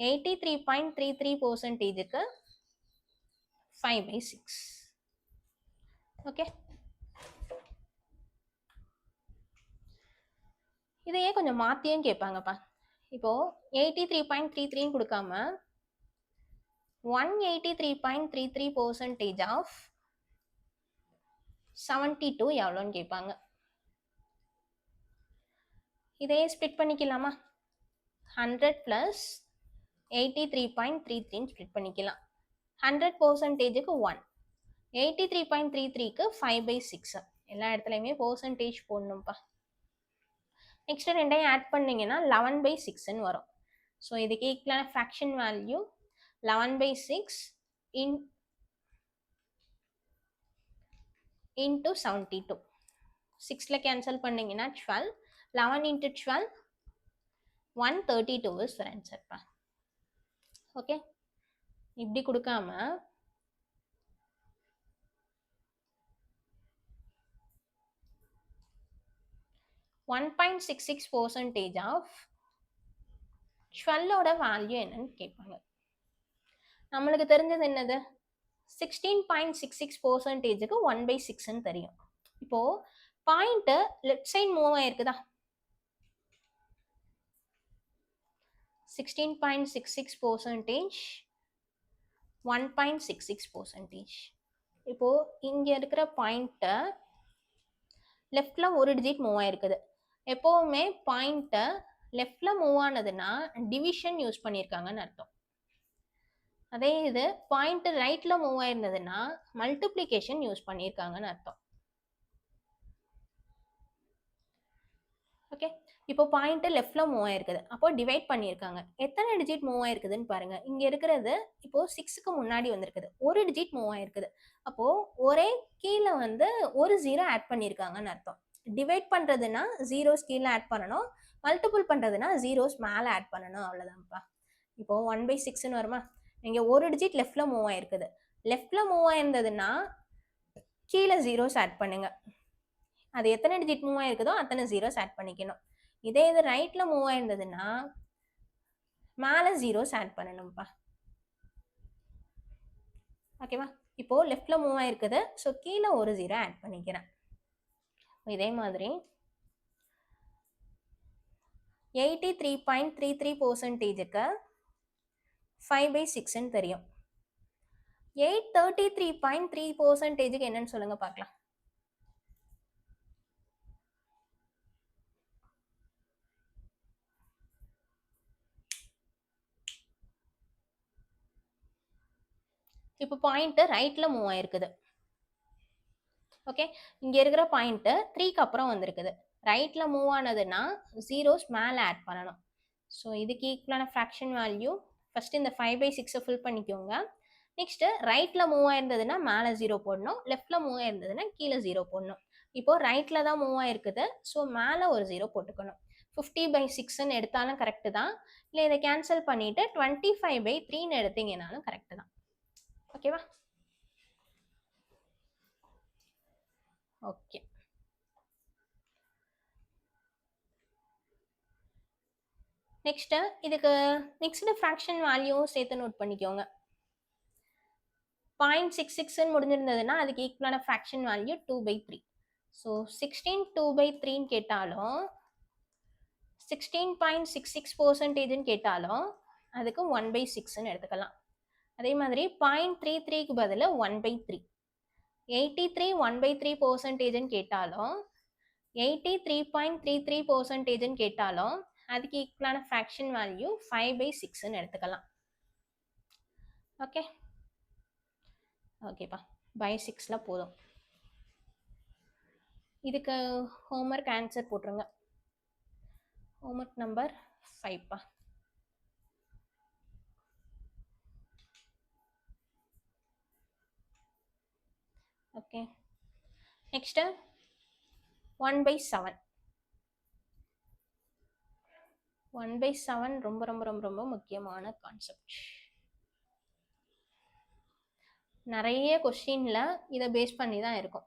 83.33%க்கு 5/6. ஓகே, இதையே கொஞ்சம் மாற்றியும் கேட்பாங்கப்பா. இப்போ 83.33ன்னு கொடுக்காம 183.33% ஆஃப் 72 எவ்வளோன்னு கேட்பாங்க. இதையே ஸ்ப்ளிட் பண்ணிக்கலாமா? 100 + 83.33 ஸ்ப்ளிட் பண்ணிக்கலாம். 100%க்கு 1, 83.33க்கு 5/6. எல்லா இடத்துலையுமே பர்சன்டேஜ் போடணும்ப்பா. நெக்ஸ்ட் ரெண்டையும் ஆட் பண்ணீங்கன்னா 11/6ன்னு வரும். ஸோ இதுக்கு ஈக்குவலான ஃப்ராக்ஷன் வேல்யூ 11/6 இன்டூ 72. 6ல கேன்சல் பண்ணீங்கன்னா 12. 11 into 12 132 is ஆன்சர் பா. ஓகே, இப்படி கொடுக்காம 1.66% ஆஃப் 12ஓட வேல்யூ என்னன்னு கேட்பாங்க. நம்மளுக்கு தெரிஞ்சது என்னது? 16.66%க்கு 1/6ன்னு தெரியும். இப்போ பாயிண்ட் லெஃப்ட் சைட் மூவ் ஆயிருக்குதா? 16.66%, 1.66%. இப்போ இங்க இருக்கிற பாயிண்ட்ட லெஃப்ட்ல ஒரு டிஜிட் மூவ் ஆயிருக்குது. எப்பவுமே பாயிண்ட்ட லெஃப்ட்ல மூவ் ஆனதுன்னா டிவிஷன் யூஸ் பண்ணியிருக்காங்கன்னு அர்த்தம். அதே இது பாயிண்ட் ரைட்ல மூவ் ஆயிருந்ததுன்னா மல்டிப்ளிகேஷன் யூஸ் பண்ணியிருக்காங்கன்னு அர்த்தம். ஓகே, இப்போ பாயிண்ட் லெஃப்ட்ல மூவ் ஆயிருக்குது, அப்போ டிவைட் பண்ணியிருக்காங்க. எத்தனை டிஜிட் மூவ் ஆயிருக்குதுன்னு பாருங்க. இங்க இருக்கிறது இப்போ 6க்கு முன்னாடி வந்திருக்குது, ஒரு டிஜிட் மூவ் ஆயிருக்குது. அப்போ ஒரே கீழே வந்து ஒரு ஜீரோ ஆட் பண்ணியிருக்காங்கன்னு அர்த்தம். டிவைட் பண்றதுன்னா ஜீரோஸ் கீழே ஆட் பண்ணணும், மல்டிபிள் பண்றதுன்னா ஜீரோஸ் மேலே ஆட் பண்ணணும், அவ்வளோதான்ப்பா. இப்போ 1/6ன்னு வருமா? இங்க ஒரு டிஜிட் லெஃப்ட்ல மூவ் ஆயிருக்குது. லெஃப்ட்ல மூவ் ஆயிருந்ததுன்னா கீழே ஜீரோஸ் ஆட் பண்ணுங்க. அது எத்தனை டிஜிட் மூவ் ஆயிருக்குதோ அத்தனை ஜீரோஸ் ஆட் பண்ணிக்கணும். இதே இது ரைட்ல மூவ் ஆயிருந்ததுன்னா மேலே ஜீரோஸ் ஆட் பண்ணணும்ப்பா. ஓகேவா? இப்போ லெஃப்ட்ல மூவ் ஆயிருக்குது, ஸோ கீழே ஒரு ஜீரோ ஆட் பண்ணிக்கிறேன். இதே மாதிரி 83.33%க்கு 5/6ன்னு தெரியும். 833.3%க்கு என்னன்னு சொல்லுங்க பார்க்கலாம். இப்போ பாயிண்ட் ரைட்ல மூவ் ஆயிருக்குது. ஓகே, இங்க இருக்கிற பாயிண்ட் 3க்கு அப்புறம் வந்திருக்குது. ரைட்ல மூவ் ஆனதுன்னா ஜீரோஸ் மேலே ஆட் பண்ணணும். ஸோ இதுக்கு ஈக்குவலான ஃப்ராக்ஷன் வேல்யூ ஃபர்ஸ்ட் இந்த 5/6 ஃபில் பண்ணிக்கோங்க. நெக்ஸ்ட் ரைட்ல மூவ் ஆயிருந்ததுன்னா மேலே ஜீரோ போடணும், லெஃப்ட்ல மூவ் ஆயிருந்ததுன்னா கீழே ஜீரோ போடணும். இப்போ ரைட்ல தான் மூவ் ஆயிருக்குது, ஸோ மேலே ஒரு ஜீரோ போட்டுக்கணும். 50/6ன்னு எடுத்தாலும் கரெக்டு தான், இல்லை இதை கேன்சல் பண்ணிட்டு 25/3ன்னு எடுத்தீங்கன்னாலும் கரெக்டு தான். ஓகேவா? ஓகே, நெக்ஸ்ட் இதுக்கு நெக்ஸ்ட் ஃப்ராக்ஷன் வேல்யூ சேர்த்து நோட் பண்ணிக்கோங்க. 0.66ன்னு முடிஞ்சிருந்ததுன்னா அதுக்கு ஈக்குவலான ஃப்ராக்ஷன் வேல்யூ 2/3. ஸோ 16 2/3ன்னு கேட்டாலும் 16.66%ன்னு கேட்டாலும் அதுக்கு 1/6ன்னு எடுத்துக்கலாம். அதே மாதிரி 0.33க்கு பதில் 1/3. 83 1/3%ன்னு கேட்டாலும் 83.33%ன்னு கேட்டாலும் அதுக்கு ஈக்குவலான ஃப்ராக்ஷன் வேல்யூ 5/6ன்னு எடுத்துக்கலாம். ஓகே, ஓகேப்பா, பை 6ல போதும். இதுக்கு ஹோம்ஒர்க் ஆன்சர் போட்டுருங்க. ஹோம்ஒர்க் நம்பர் 5பா. Okay, next 1/7. 1/7 ரொம்ப ரொம்ப ரொம்ப ரொம்ப முக்கியமான கான்செப்ட். நிறைய கொஸ்டின்ல இதை பேஸ் பண்ணி தான் இருக்கும்.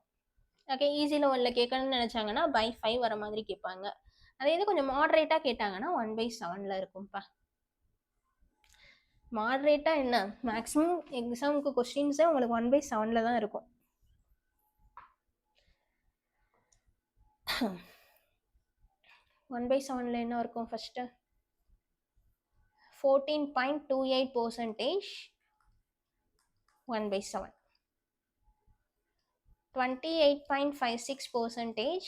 ஓகே, ஈஸி லெவலில் கேட்கணும்னு நினச்சாங்கன்னா பை 5 வர மாதிரி கேட்பாங்க. அதே இது கொஞ்சம் மாடரேட்டாக கேட்டாங்கன்னா 1/7ல் இருக்கும்ப்பா. மாடரேட்டாக என்ன, மேக்ஸிமம் எக்ஸாமுக்கு கொஸ்டின்ஸே உங்களுக்கு 1/7ல் தான் இருக்கும். 1/7ல் என்ன இருக்கும்? ஃபர்ஸ்ட்டு 14.28%, 1/7. 28.56%,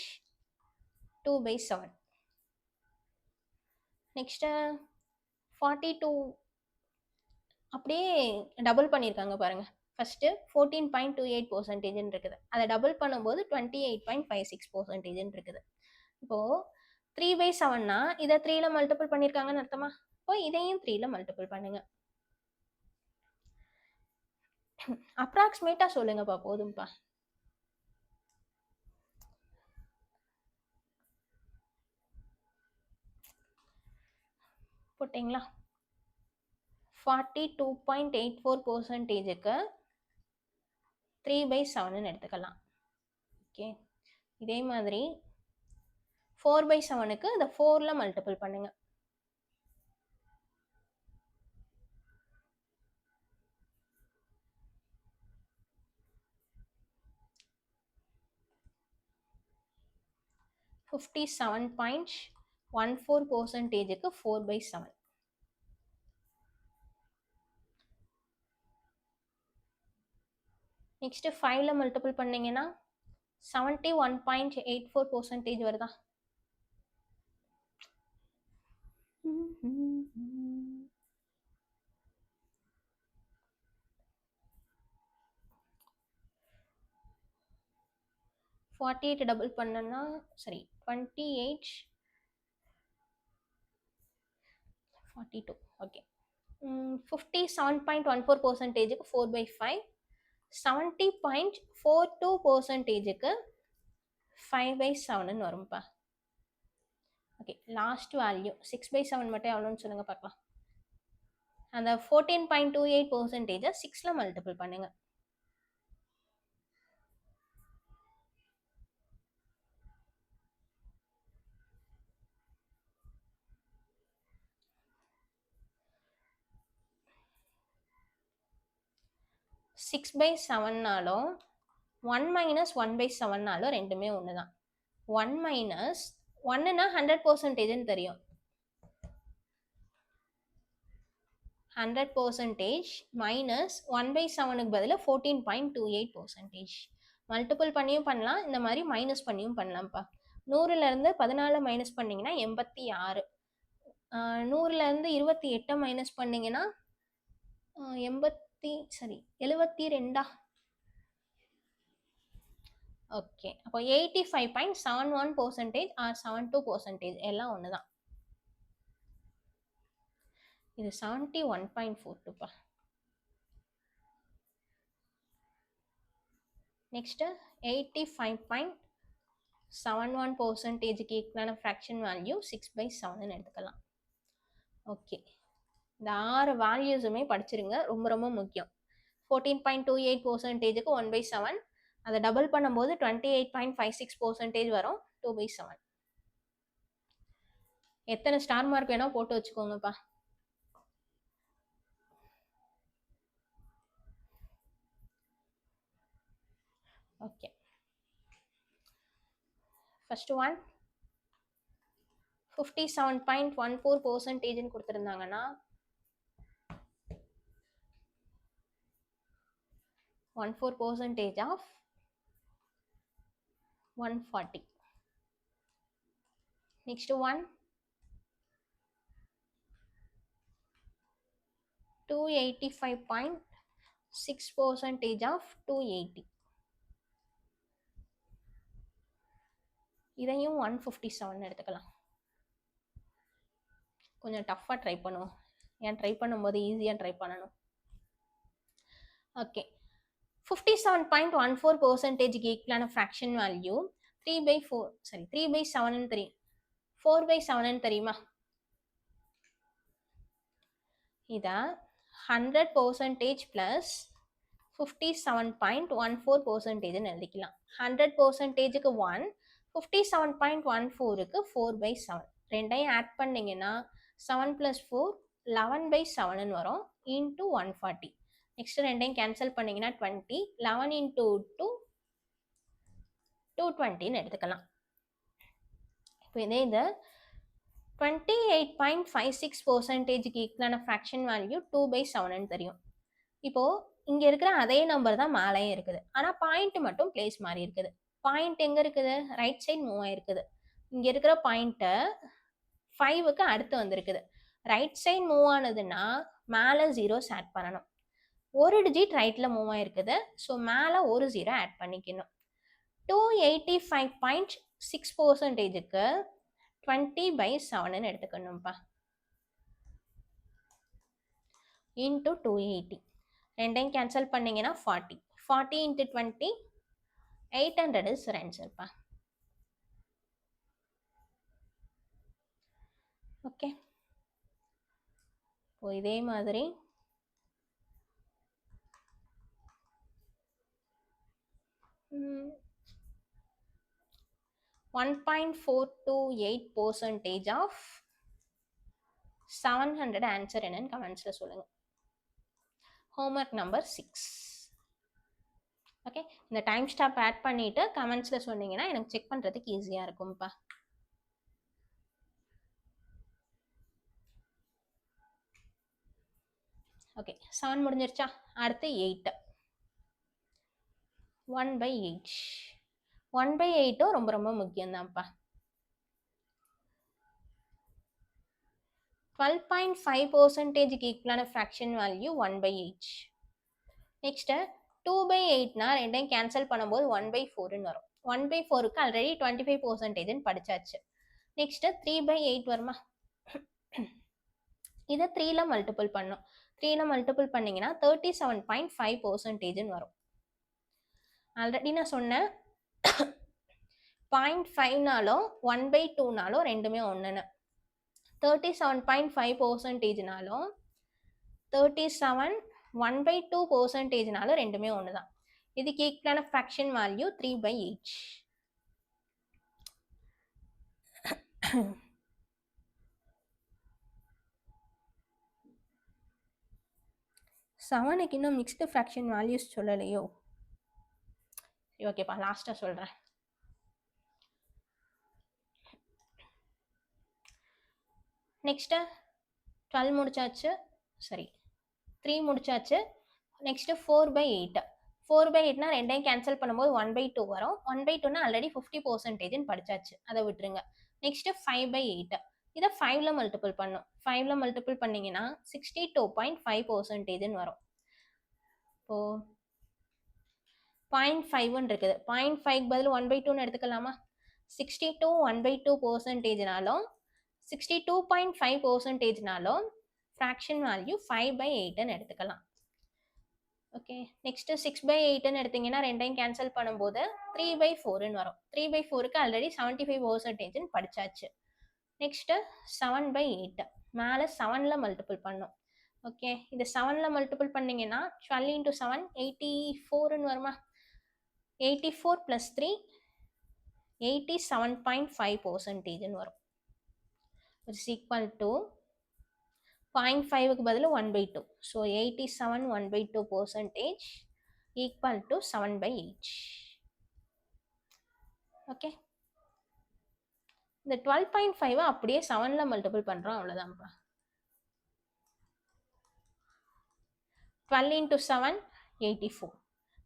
2/7. நெக்ஸ்ட்டு 42 அப்படியே டபுள் பண்ணியிருக்காங்க பாருங்க. ஃபர்ஸ்ட்டு 14.28%ன்னு இருக்குது, அதை டபுள் பண்ணும்போது 28.56%ன்னு இருக்குது. இப்போது 3/7னா இதை 3ல மல்டிபிள் பண்ணியிருக்காங்கன்னு அர்த்தமா? இப்போ இதையும் 3ல மல்டிபிள் பண்ணுங்க. அப்ராக்சிமேட்டாக சொல்லுங்கப்பா, போதும்ப்பா. போட்டிங்களா? 42.84%க்கு 3/7ன்னு எடுத்துக்கலாம். ஓகே, இதே மாதிரி 4/7க்கு இந்த 4ல மல்டிபிள் பண்ணுங்க. 57.14%க்கு 4/7. நெக்ஸ்ட் 5ல மல்டிபிள் பண்ணீங்கன்னா 71.84% வருதா? ஃபார்ட்டி எயிட் டபுள் பண்ணனா சரி 28 42 ஓகே. 57.14%க்கு 4/5, 70.42%க்கு 5/7 வரும்பா. ஓகே, லாஸ்ட் வேல்யூ 6/7 மட்டும் எவ்வளோன்னு சொல்லுங்க பார்க்கலாம். அந்த 14.28% 6ல மல்டிபிள் பண்ணுங்க. சிக்ஸ் பை செவன்னாலும் 1 மைனஸ் 1/7னாலும் ரெண்டுமே ஒன்று தான். 1 மைனஸ் 1னா 100%ன்னு தெரியும். 100% மைனஸ் 1/7க்கு பதிலாக 14.28%. மல்டிபிள் பண்ணியும் பண்ணலாம், இந்த மாதிரி மைனஸ் பண்ணியும் பண்ணலாம்ப்பா. 100லேருந்து 14 மைனஸ் பண்ணிங்கன்னா 86. 100லேருந்து 28 மைனஸ் பண்ணிங்கன்னா 72. ஓகே, அப்போ 85.71% ஆர் 72% எல்லாம் ஒன்று தான். இது 71.42பா. நெக்ஸ்ட்டு 85.71%க்கு ஈக்குவலான ஃப்ராக்ஷன் வேல்யூ 6/7 எடுத்துக்கலாம். ஓகே, இந்த 6 வேல்யூஸுமே படிச்சிருங்க, ரொம்ப ரொம்ப முக்கியம். 14.28%க்கு 1/7, அதை டபுள் பண்ணும்போது 28.56% வரும், 2/7. எத்தனை ஸ்டார் மார்க் வேணா போட்டு வச்சுக்கோங்கப்பா. ஓகே, ஃபர்ஸ்ட் ஒன் 57.14%ன்னு கொடுத்துருந்தாங்கன்னா 14% ஆஃப் 140. Next one 285.6% of 280. இதையும் 157 எடுத்துக்கலாம். கொஞ்சம் டஃப்பாக ட்ரை பண்ணுவோம், ஏன் ட்ரை பண்ணும்போது ஈஸியாக ட்ரை பண்ணணும். ஓகே, 57.14%க்கு ஈக்குவலான ஃப்ராக்ஷன் வேல்யூ 3/7 தெரியும், 4/7 தெரியுமா? இதை 100% ப்ளஸ் 57.14%ன்னு எழுதிக்கலாம். 100%க்கு 1, 57.14க்கு 4/7. ரெண்டையும் ஆட் பண்ணிங்கன்னா 7 + 4 11/7 வரும், இன்ட்டு 140. நெக்ஸ்ட் ரெண்டையும் கேன்சல் பண்ணிங்கன்னா 20, 11 × 2 220ன்னு எடுத்துக்கலாம். இப்போ இதே இது 28.56%க்கு ஈக்குவலான ஃப்ராக்ஷன் வேல்யூ 2/7ன்னு தெரியும். இப்போது இங்கே இருக்கிற அதே நம்பர் தான் மேலேயும் இருக்குது, ஆனால் பாயிண்ட் மட்டும் பிளேஸ் மாறி இருக்குது. பாயிண்ட் எங்கே இருக்குது? ரைட் சைடு மூவ் ஆகிருக்குது. இங்கே இருக்கிற பாயிண்ட்டை 5க்கு அடுத்து வந்திருக்குது. ரைட் சைடு மூவ் ஆனதுன்னா மேலே ஜீரோஸ் ஆட் பண்ணணும். ஒரு டிஜிட் ரைட்டில் மூவ் ஆகிருக்குது, ஸோ மேலே ஒரு 0 ஆட் பண்ணிக்கணும். 285.6%க்கு 20/7ன்னு எடுத்துக்கணும்ப்பா, இன்ட்டு 280. ரெண்டையும் கேன்சல் பண்ணிங்கன்னா 40. 40 × 20 800 இஸ் ஆன்சர்ப்பா. ஓகே, இப்போ இதே மாதிரி 1.428% ஆஃப் 700 ஆன்சர் என்னன்னு கமெண்ட்ஸில் சொல்லுங்கள். Homework number 6. ஓகே, இந்த டைம் ஸ்டாப் ஆட் பண்ணிவிட்டு கமெண்ட்ஸில் சொன்னீங்கன்னா எனக்கு செக் பண்ணுறதுக்கு ஈஸியாக இருக்கும்ப்பா. ஓகே 7 முடிஞ்சிருச்சா? அடுத்து 8. 1/8. 1/8 ரொம்ப ரொம்ப முக்கியம் தான்ப்பா. 12.5%க்கு ஈக்குவலான ஃப்ராக்ஷன் வேல்யூ 1/8. நெக்ஸ்ட் 2/8னா ரெண்டையும் கேன்சல் பண்ணும்போது 1/4ன்னு வரும். 1/4க்கு ஆல்ரெடி 25%ன்னு படிச்சாச்சு. நெக்ஸ்ட் 3/8 வருமா? இதை 3ல மல்டிபிள் பண்ணும். 3ல மல்டிபிள் பண்ணீங்கன்னா 37.5%ன்னு வரும். ஆல்ரெடி நான் சொன்னேன் 0.5னாலும் 1/2னாலும் ரெண்டுமே ஒன்றுன்னு. 37.5%னாலும் 37 1/2%னாலும் ரெண்டுமே ஒன்று தான். இதுக்கு ஈக்குவலான ஃப்ராக்ஷன் வேல்யூ 3/8. 7க்கு இன்னும் மிக்ஸ்டு ஃப்ராக்ஷன் வேல்யூஸ் சொல்லலையோ? சரி ஓகேப்பா, லாஸ்ட்டாக சொல்கிறேன். நெக்ஸ்ட்டு 12 முடிச்சாச்சு, சரி 3 முடிச்சாச்சு. நெக்ஸ்ட்டு 4/8. 4/8னா ரெண்டையும் கேன்சல் பண்ணும்போது 1/2 வரும். 1/2னா ஆல்ரெடி 50%ன்னு படிச்சாச்சு, அதை விட்டுருங்க. நெக்ஸ்ட்டு 5/8. இதை 5ல மல்டிபிள் பண்ணும். 5ல மல்டிபிள் பண்ணீங்கன்னா 62.5%ன்னு வரும். இப்போ 0.5ன்னு இருக்குது. 0.5க்கு பதில் 1/2ன்னு எடுத்துக்கலாமா? 62 1/2%னாலும் 62.5%னாலும் ஃப்ராக்ஷன் வேல்யூ 5/8ன்னு எடுத்துக்கலாம். ஓகே, நெக்ஸ்ட் 6/8ன்னு எடுத்தீங்கன்னா ரெண்டையும் கேன்சல் பண்ணும்போது 3/4ன்னு வரும். 3/4க்கு ஆல்ரெடி 75%ன்னு படிச்சாச்சு. நெக்ஸ்ட் 7/8 மேலே 7ல மல்டிபிள் பண்ணும். ஓகே, இது 7ல மல்டிபிள் பண்ணீங்கன்னா 12 × 7 84ன்னு வருமா? 84 + 3 87.5%ன்னு வரும். இட்ஸ் ஈக்குவல் டு 0.5க்கு பதில் 1/2. So 87 1/2% equal to 7/8. ஓகே, இந்த 12.5 அப்படியே 7ல மல்டிபிள் பண்ணுறோம், அவ்வளோதான்ப்பா. 12 × 7 84.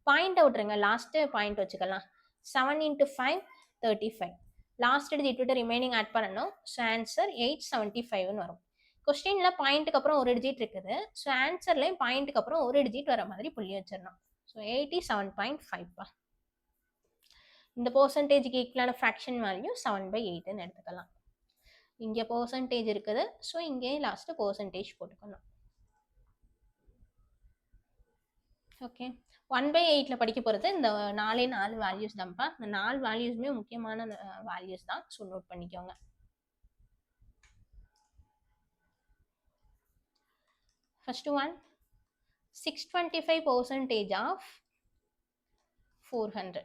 பாயிண்ட் விட்டுருங்க, லாஸ்ட்டு பாயிண்ட் வச்சுக்கலாம். 7 × 5 35. லாஸ்ட் டிஜிட் ரிமைனிங் ஆட் பண்ணணும். ஸோ ஆன்சர் 875ன்னு வரும். கொஸ்டினில் பாயிண்ட்டுக்கு அப்புறம் ஒரு டிஜிட் இருக்குது. ஸோ ஆன்சர்லேயும் பாயிண்ட்டுக்கு அப்புறம் ஒரு டிஜிட் வர மாதிரி புள்ளி வச்சிடணும். ஸோ 87.5பா. இந்த பர்சன்டேஜுக்கு ஈக்குவலான ஃப்ராக்ஷன் வேல்யூ 7/8ன்னு எடுத்துக்கலாம். இங்கே பர்சன்டேஜ் இருக்குது, ஸோ இங்கேயும் லாஸ்ட்டு பர்சன்டேஜ் போட்டுக்கணும். ஓகே, 1/8ல படிக்க போகிறது இந்த 4 வேல்யூஸ் தான்ப்பா. இந்த 4 வேல்யூஸுமே முக்கியமான வேல்யூஸ் தான், ஸோ நோட் பண்ணிக்கோங்க. First one 625% of 400.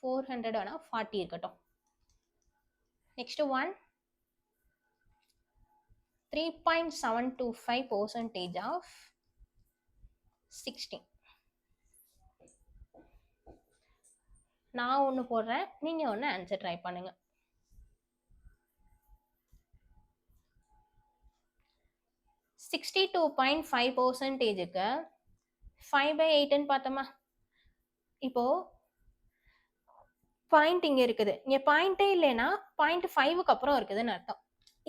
400 ஆனால் 40 இருக்கட்டும். Next one 3.725% of 16. நான் ஒன்று போடுறேன், நீங்கள் ஒன்று ஆன்சர் ட்ரை பண்ணுங்க. சிக்ஸ்டி 2.5%க்கு 5/8ன்னு பார்த்தோமா? இப்போ பாயிண்ட் இங்கே இருக்குது, இங்கே பாயிண்டே இல்லைன்னா 0.5க்கு அப்புறம் இருக்குதுன்னு அர்த்தம்.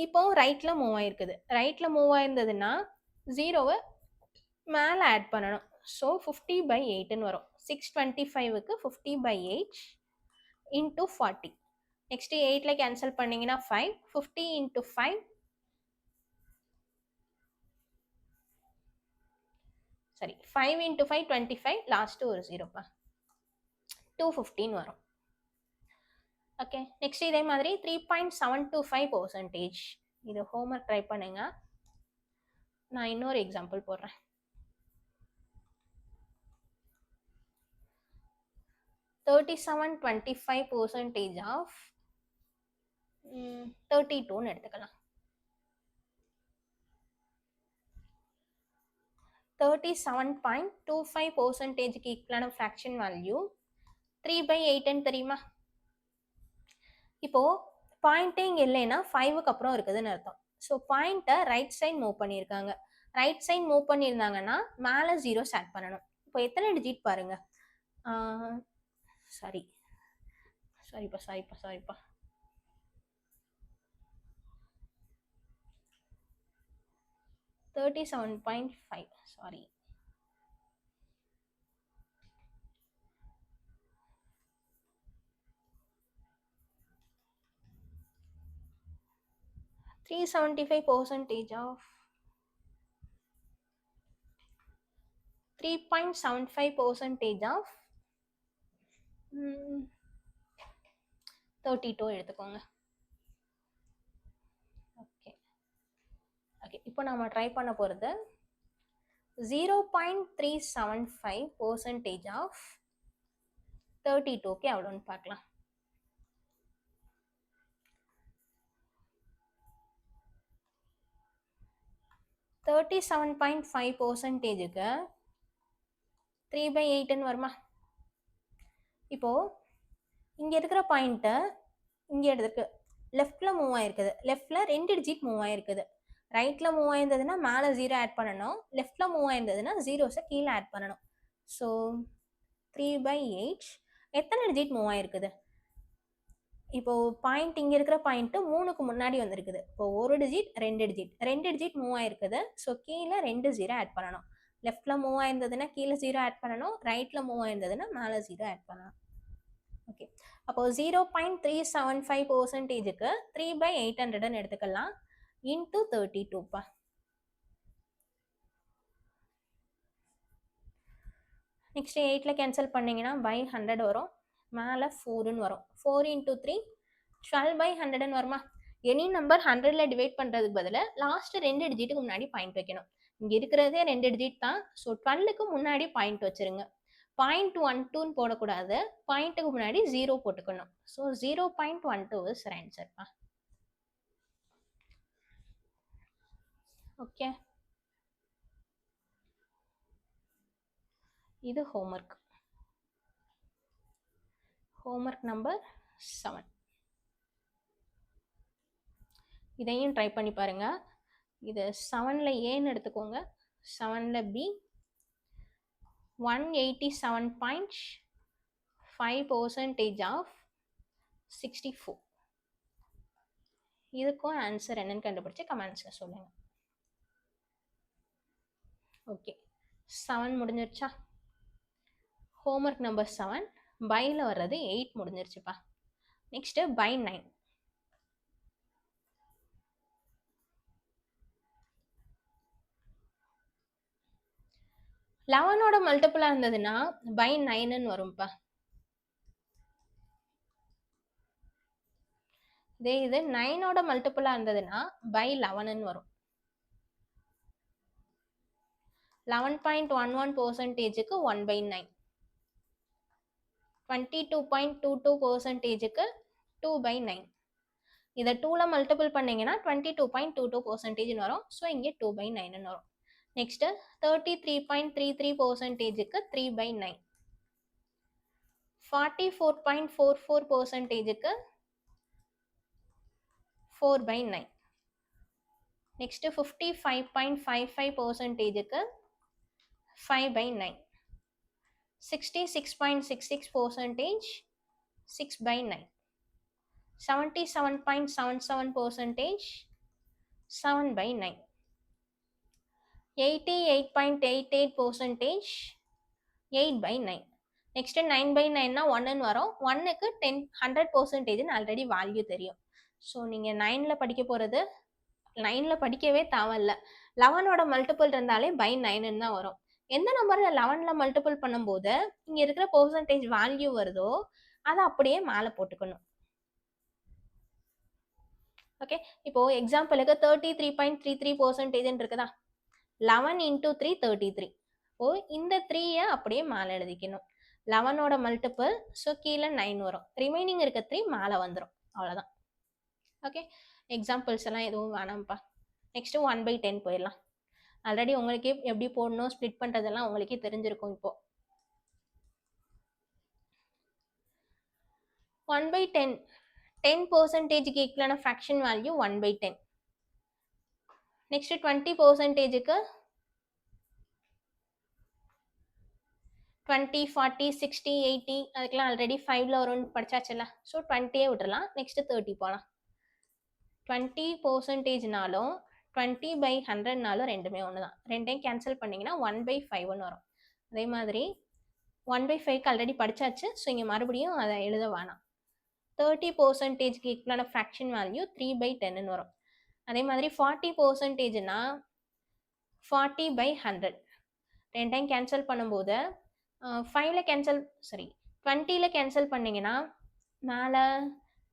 இப்போ ரைட்டில் மூவ் ஆயிருக்குது. ரைட்டில் மூவ் ஆயிருந்ததுன்னா 0வை மேலே ஆட் பண்ணணும். ஸோ 50/8ன்னு வரும். 625க்கு 50/8 இன்ட்டு 40. நெக்ஸ்ட் 8ல கேன்சல் பண்ணீங்கன்னா 5. 50 × 5 சரி 5 × 5 25. லாஸ்ட்டு ஒரு 0பா, 215 வரும். ஓகே, நெக்ஸ்ட் இதே மாதிரி 3.725%. இது ஹோம்ஒர்க் ட்ரை பண்ணுங்க. நான் இன்னொரு எக்ஸாம்பிள் போடுறேன். 37.25% ஆஃப் 32ன்னு எடுத்துக்கலாம். 37.25%க்கு ஈக்குவலான ஃப்ராக்ஷன் வேல்யூ 3/8ன்னு தெரியுமா? இப்போ பாயிண்டே இங்கே இல்லைன்னா 5க்கு அப்புறம் இருக்குதுன்னு அர்த்தம். ஸோ பாயிண்ட்டை ரைட் சைட் மூவ் பண்ணியிருக்காங்க. ரைட் சைட் மூவ் பண்ணியிருந்தாங்கன்னா மேலே ஜீரோஸ் ஆட் பண்ணணும். இப்போ எத்தனை டிஜிட் பாருங்க. சாரி சாரிப்பா 37.5 சாரி. %3.75% of 3.75% of 32 எடுத்துக்கோங்க. ஓகே ஓகே இப்போ நம்ம ட்ரை பண்ண போகிறது 0.375% of 32க்கு எவ்வளோன்னு பார்க்கலாம். 37.5%க்கு 3/8ன்னு வருமா? இப்போது இங்கே இருக்கிற பாயிண்ட்டை இங்கே எடுத்துருக்கு லெஃப்டில் மூவ் ஆயிருக்குது. லெஃப்டில் 2 டிஜிட் மூவ் ஆயிருக்குது. ரைட்டில் மூவ் ஆயிருந்ததுன்னா மேலே 0 ஆட் பண்ணணும். லெஃப்டில் மூவ் ஆயிருந்ததுன்னா ஜீரோஸை கீழே ஆட் பண்ணணும். ஸோ 3/8 எத்தனை டிஜிட் மூவ் ஆயிருக்குது? இப்போது பாயிண்ட் இங்கே இருக்கிற பாயிண்ட்டு 3க்கு முன்னாடி வந்திருக்குது. இப்போ 1 டிஜிட் 2 டிஜிட் மூவ் ஆயிருக்குது. ஸோ கீழே 2 0 ஆட் பண்ணணும். லெஃப்டில் மூவ் ஆயிருந்ததுன்னா கீழே 0 ஆட் பண்ணணும். ரைட்டில் மூவ் ஆயிருந்ததுன்னா மேலே 0 ஆட் பண்ணணும். ஓகே அப்போ 0.375%க்கு 3/800ன்னு எடுத்துக்கலாம். இன்டூ 32பா. நெக்ஸ்ட் 8ல் கேன்சல் பண்ணிங்கன்னா பை 100 வரும். மேலே 4ன்னு வரும். 4 × 3 12/100ன்னு வருமா? எனி நம்பர் 100ல் டிவைட் பண்ணுறதுக்கு பதிலாக லாஸ்ட் 2 டிஜிட்டுக்கு முன்னாடி பாயிண்ட் வைக்கணும். இங்கே இருக்கிறதே 2 டிஜிட் தான். ஸோ 12க்கு முன்னாடி பாயிண்ட் வச்சுருங்க. 0.12ன்னு போடக்கூடாது. பாயிண்ட்டுக்கு முன்னாடி 0 போட்டுக்கணும். ஸோ 0.12 இஸ் ஆன்சர்ப்பா. ஓகே இது ஹோம்ஒர்க் நம்பர் 7. இதையும் ட்ரை பண்ணி பாருங்க. இது 7ல் ஏன்னு எடுத்துக்கோங்க. 7ல் பி 187.5% ஆஃப் 64. இதுக்கும் ஆன்சர் என்னன்னு கண்டுபிடிச்சு கமெண்ட்ஸில் சொல்லுங்கள். ஓகே 7 முடிஞ்சிருச்சா? ஹோம்ஒர்க் நம்பர் 7 பையில் வர்றது 8 முடிஞ்சிருச்சுப்பா. Next by 9. 11ஓட மல்டிபிளாக இருந்ததுன்னா பை 9ன்னு வரும்ப்பா. இதே இது 9ஓட மல்டிபிளாக இருந்ததுன்னா பை 11ன்னு வரும். 11.11%க்கு 1/9. 22.22%க்கு 2/9. இதை 2ல் மல்டிபிள் பண்ணிங்கன்னா 22.22%ன்னு வரும். ஸோ இங்கே 2/9ன்னு வரும். நெக்ஸ்ட்டு 33.33%க்கு 3/9. 44.44%க்கு 4/9. நெக்ஸ்ட்டு 55.55%க்கு 5/9. 66.66% 6/9. 77.77% 7/9. 88.88% 8/9. நெக்ஸ்ட்டு 9/9னா 1ன்னு வரும். 1க்கு 100%ன்னு ஆல்ரெடி வேல்யூ தெரியும். ஸோ நீங்கள் 9ல் படிக்க போகிறது 9ல் படிக்கவே தேவையில்ல. 11ஓட மல்டிபிள் இருந்தாலே பை 9ன்னு தான் வரும். எந்த நம்பரில் 11ல் மல்டிபிள் பண்ணும்போது இங்கே இருக்கிற பெர்சன்டேஜ் வேல்யூ வருதோ அதை அப்படியே மேலே போட்டுக்கணும். ஓகே இப்போது எக்ஸாம்பிளுக்கு 33.33%ன்னு இருக்குதா? 11 × 3 33. இந்த 3யை அப்படியே மேலே எழுதிக்கணும். 11ஓட மல்டிபிள் ஸோ கீழே 9 வரும். ரிமைனிங் இருக்க 3 மேலே வந்துடும். அவ்வளோதான். ஓகே எக்ஸாம்பிள்ஸ் எல்லாம் எதுவும் வேணாம்ப்பா. நெக்ஸ்ட்டு 1/10 போயிடலாம். ஆல்ரெடி உங்களுக்கே எப்படி போடணும் ஸ்ப்ளிட் பண்ணுறதெல்லாம் உங்களுக்கே தெரிஞ்சிருக்கும். இப்போது 1/10 10%க்கு ஈக்குவலான ஃப்ராக்ஷன் வேல்யூ 1/10. நெக்ஸ்ட்டு 20%க்கு 20, 40, 60, 80 அதுக்கெல்லாம் ஆல்ரெடி 5ல வரும்னு படிச்சாச்சுல்ல. ஸோ 20யே விட்டுறலாம். நெக்ஸ்ட் 30 போகலாம். 20%னாலும் 20/100னாலும் ரெண்டுமே ஒன்று தான். ரெண்டையும் கேன்சல் பண்ணிங்கன்னா 1/5ன்னு வரும். அதே மாதிரி 1/5க்கு ஆல்ரெடி படிச்சாச்சு. ஸோ இங்கே மறுபடியும் அதை எழுத வேணாம். 30%க்கு ஈக்குவலான ஃப்ராக்ஷன் வேல்யூ 3/10ன்னு வரும். அதே மாதிரி 40%னா 40/100. ரெண்டையும் கேன்சல் பண்ணும்போது 5ல கேன்சல் சாரி 20ல கேன்சல் பண்ணிங்கன்னா மேலே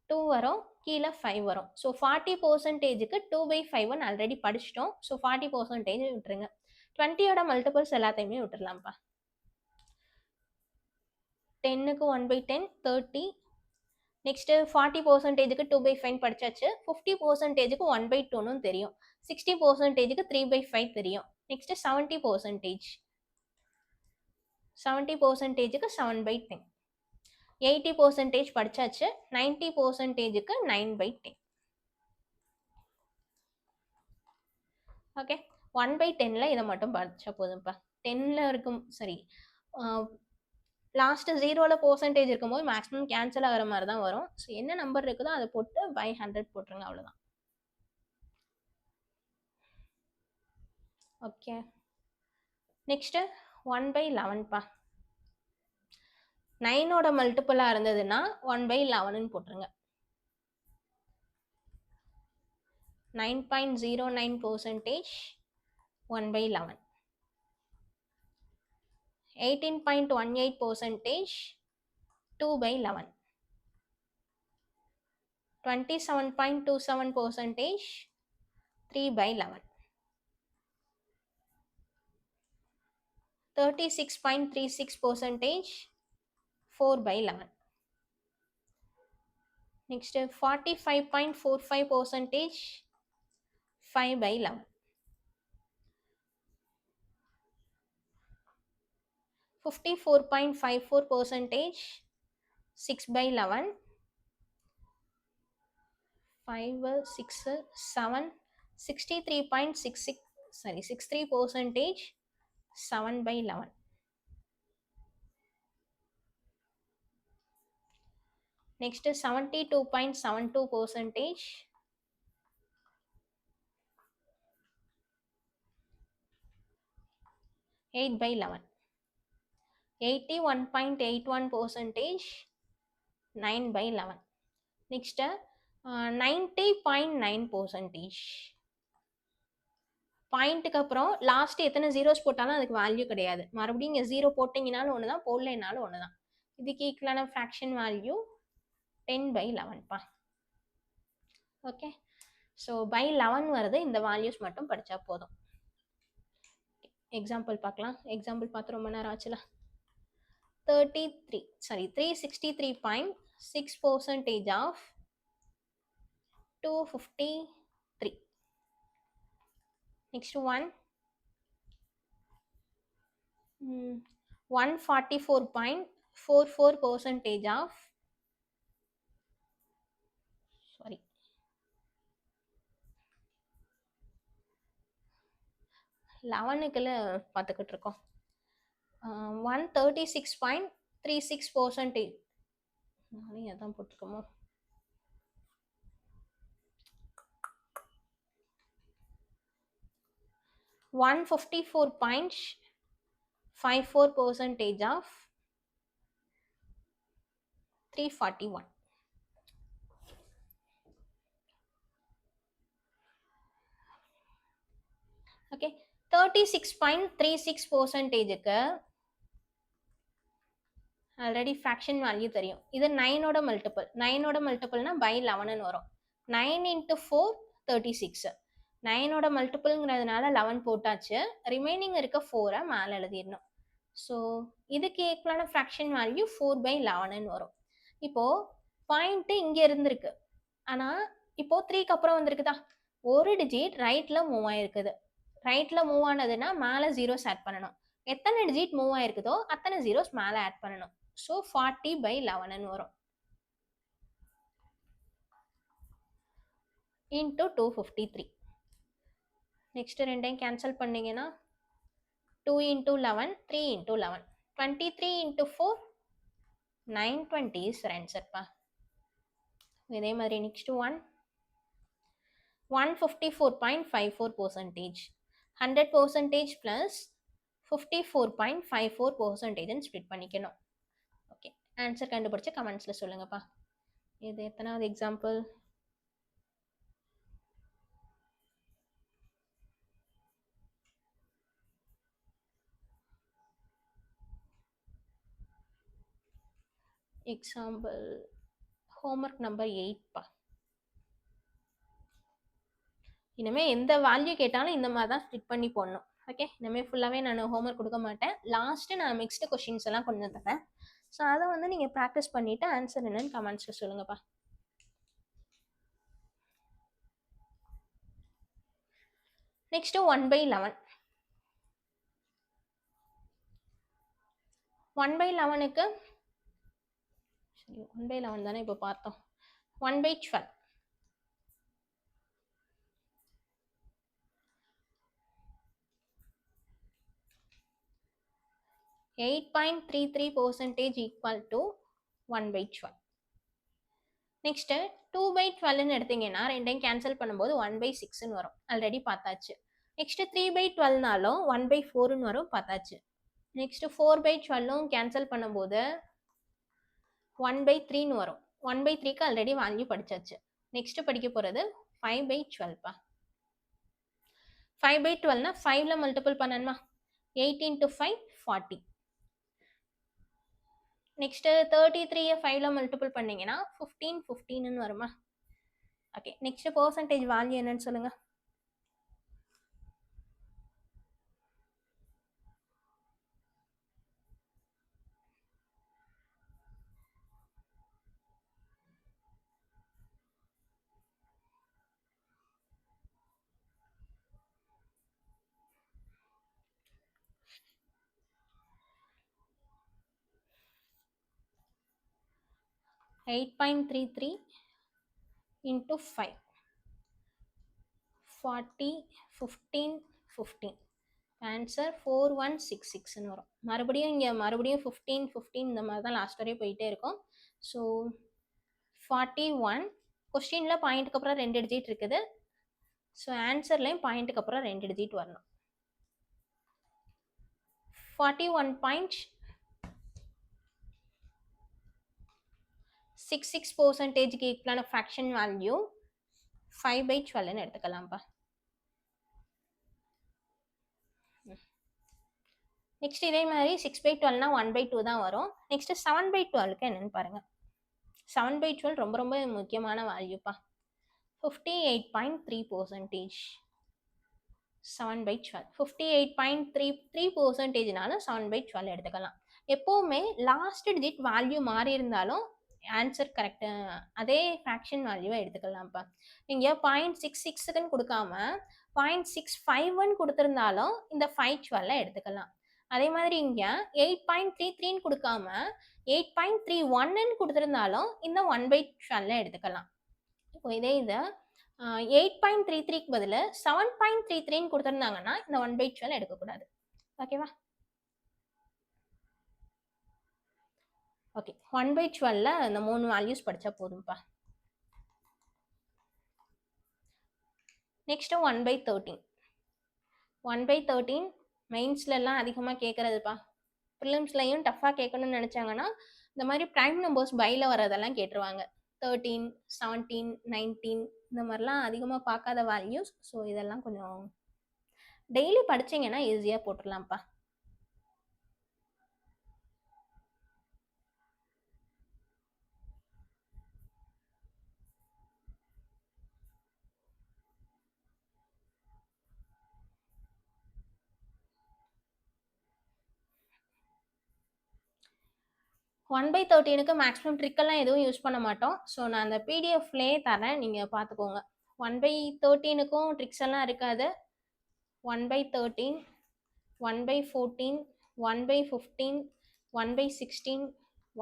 2 வரும், கீழே 5 வரும். ஸோ 40%க்கு 2/5ன்னு ஆல்ரெடி படிச்சிட்டோம். ஸோ 40% விட்டுருங்க. 20யோட மல்டிபிள்ஸ் எல்லாத்தையுமே விட்டுடலாம்ப்பா. 10க்கு 1/10 30. நெக்ஸ்ட் 40%க்கு 2/5 படிச்சாச்சு. 50%க்கு 1/2ன்னு தெரியும். 60%க்கு 3/5 தெரியும். நெக்ஸ்ட் 70%. 70%க்கு 7/10. 80% படிச்சாச்சு. 90%க்கு 9/10. ஓகே, 1/10ல இதை மட்டும் படிச்சா போதும்ப்பா. 10ல இருக்கும் சரி, லாஸ்ட் 0ல பெர்சன்டேஜ் இருக்கும்போது மேக்ஸிமம் கேன்சல் ஆகிற மாதிரி தான் வரும். ஸோ என்ன நம்பர் இருக்குதோ அதை போட்டு by 100 போட்டுருங்க, அவ்வளோதான். Okay, next 1/11பா. 9ஓட மல்டிபிளாக இருந்ததுன்னா 1/11ன்னு போட்டுருங்க. 9.09% 1/11. 18.18% 2/11. 27.27% 3/11. 36.36% 4/11. Next 45.45% 5/11. 54.54% 6/11. 5, 6, 7. 63.66 sorry 63% 7/11. Next 72.72% 8/11. 81.81% 9/11. Next 90.9%. பாயிண்ட்டுக்கு அப்புறம் லாஸ்ட் எத்தனை ஜீரோஸ் போட்டாலும் அதுக்கு வேல்யூ கிடையாது. மறுபடியும் இங்கே 0 போட்டிங்கனாலும் ஒன்று தான், போடலைனாலும் ஒன்று தான். இதுக்கு ஈக்குவலான ஃப்ராக்ஷன் வேல்யூ 10/11பா. ஓகே, ஸோ by 11 வருது. இந்த வேல்யூஸ் மட்டும் படித்தா போதும். எக்ஸாம்பிள் பார்க்கலாம். எக்ஸாம்பிள் பார்த்து ரொம்ப நேரம் ஆச்சுல. 363.6% ஆஃப் 253. நெக்ஸ்ட் 144.44% ஆஃப் சாரி 11க்குள்ள பார்த்துக்கிட்டு இருக்கோம். 136.36%. நானே அதான் போட்டுக்கோமோ. 154.54% ஆஃப் 341. ஓகே, 36.36%க்கு ஆல்ரெடி ஃப்ராக்ஷன் வேல்யூ தெரியும். இது 9ஓட மல்டிபிள். 9ஓட மல்டிபிள்னா by 11ன்னு வரும். 9 × 4 36. 9ஓட மல்டிபிள்ங்கிறதுனால 11 போட்டாச்சு. ரிமைனிங் இருக்க 4 மேலே எழுதிடணும். ஸோ இதுக்கு ஈக்குவலான ஃப்ராக்ஷன் வேல்யூ 4/11ன்னு வரும். இப்போது பாயிண்ட்டு இங்கே இருந்திருக்கு, ஆனால் இப்போது 3க்கு அப்புறம் வந்திருக்குதா, ஒரு டிஜிட் ரைட்டில் மூவ் ஆகிருக்குது. ரைட்டில் மூவ் ஆனதுன்னா மேலே ஜீரோஸ் ஆட் பண்ணணும். எத்தனை டிஜிட் மூவ் ஆயிருக்குதோ அத்தனை ஜீரோஸ் மேலே ஆட் பண்ணணும். ஸோ 40/11ன்னு வரும். இன்ட்டு 253. நெக்ஸ்ட் ரெண்டையும் கேன்சல் பண்ணிங்கன்னா 2 × 11 3 × 11 23 into 4, 920 is your answer pa. இதே மாதிரி next one, 154.54%. 100% plus 54.54% ஸ்ப்ளிட் பண்ணிக்கணும். ஓகே, ஆன்சர் கண்டுபிடிச்சு கமெண்ட்ஸ்ல சொல்லுங்கப்பா. இது எத்தனாவது எக்ஸாம்பிள்? எக்ஸாம்பிள் ஹோம்ஒர்க் நம்பர் 8 பா. இனிமேல் எந்த வேல்யூ கேட்டாலும் இந்த மாதிரி தான் ஸ்ப்ளிட் பண்ணி போடணும். ஓகே, இனிமேல் ஃபுல்லாகவே நான் ஹோம்ஒர்க் கொடுக்க மாட்டேன். லாஸ்ட்டு நான் மிக்ஸ்டு கொஷின்ஸ் எல்லாம் கொண்டு வந்துடுறேன். ஸோ அதை வந்து நீங்கள் ப்ராக்டிஸ் பண்ணிவிட்டு ஆன்சர் என்னன்னு கமெண்ட்ஸில் சொல்லுங்கப்பா. நெக்ஸ்ட்டு 1/11. 1/11க்கு 1/11 தானே இப்போ பார்த்தோம். 1/12. 8.33% equal to 1/12. நெக்ஸ்ட்டு 2/12ன்னு எடுத்தீங்கன்னா ரெண்டையும் கேன்சல் பண்ணும்போது 1/6ன்னு வரும். ஆல்ரெடி பார்த்தாச்சு. நெக்ஸ்ட்டு 3/12னாலும் 1/4ன்னு வரும், பார்த்தாச்சு. நெக்ஸ்ட்டு 4/12ம் கேன்சல் பண்ணும்போது 1/3ன்னு வரும். 1/3க்கு ஆல்ரெடி வேல்யூ படிச்சாச்சு. நெக்ஸ்ட் படிக்க போகிறது 5/12பா. 5/12னா 5ல மல்டிபிள் பண்ணணுமா? 8 into 5 40. நெக்ஸ்ட் 33யை 5ல மல்டிபிள் பண்ணீங்கன்னா 15 வருமா? ஓகே, நெக்ஸ்ட் பெர்சன்டேஜ் வேல்யூ என்னன்னு சொல்லுங்க. Eight 8.33 into 5, 40, 15, 15. ஆன்சர் 4166ன்னு வரும். மறுபடியும் இங்கே மறுபடியும் 15 இந்த மாதிரி தான் லாஸ்ட் வரையும் போயிட்டே இருக்கும். ஸோ 41 கொஸ்டினில் பாயிண்ட்டுக்கு அப்புறம் 2 டிஜிட் இருக்குது. ஸோ ஆன்சர்லேயும் பாயிண்ட்டுக்கு அப்புறம் 2 டிஜிட் வரணும். 41.66%க்கு ஈக்குவலான ஃப்ராக்ஷன் வேல்யூ 5/12ன்னு எடுத்துக்கலாம்ப்பா. நெக்ஸ்ட் இதே மாதிரி 6/12னா 1/2 தான் வரும். நெக்ஸ்ட் 7/12க்கு என்னன்னு பாருங்க. 7/12 ரொம்ப ரொம்ப முக்கியமான வேல்யூப்பா. 58.3%. 7/12 58.33%னால 7/12 எடுத்துக்கலாம். எப்போவுமே லாஸ்ட் டிஜிட் வேல்யூ மாறி இருந்தாலும் ஆன்சர் கரெக்டு, அதே ஃப்ராக்ஷன் வேல்யூவை எடுத்துக்கலாம்ப்பா. நீங்கள் 0.66ன்னு கொடுக்காம 0.651 கொடுத்துருந்தாலும் இந்த 5/12 எடுத்துக்கலாம். அதே மாதிரி இங்கே 8.33ன்னு கொடுக்காம 8.31ன்னு கொடுத்துருந்தாலும் இந்த 1/12 எடுத்துக்கலாம். இப்போ இதே இதை 8.33க்கு பதில் 7.33ன்னு கொடுத்துருந்தாங்கன்னா இந்த 1/12 எடுக்கக்கூடாது. ஓகேவா? ஓகே, 1/12ல இந்த 3 வேல்யூஸ் படித்தா போதும்ப்பா. நெக்ஸ்ட்டு 1/13. 1/13 மெயின்ஸ்லலாம் அதிகமாக கேட்குறதுப்பா. ப்ரிலிம்ஸ்லையும் டஃப்பாக கேட்கணும்னு நினச்சாங்கன்னா இந்த மாதிரி ப்ரைம் நம்பர்ஸ் பையில் வரதெல்லாம் கேட்டுருவாங்க. 13, 17, 19 இந்த மாதிரிலாம் அதிகமாக பார்க்காத வேல்யூஸ். ஸோ இதெல்லாம் கொஞ்சம் டெய்லி படிச்சிங்கன்னா ஈஸியாக போட்டுடலாம்ப்பா. ஒன் பை 13க்கு மேக்ஸிமம் ட்ரிக்கெல்லாம் எதுவும் யூஸ் பண்ண மாட்டோம். ஸோ நான் அந்த பிடிஎஃப்லேயே தரேன், நீங்கள் பார்த்துக்கோங்க. 1/13க்கும் ட்ரிக்ஸ் எல்லாம் இருக்காது. 1/13, 1/14, 1/15, 1/16,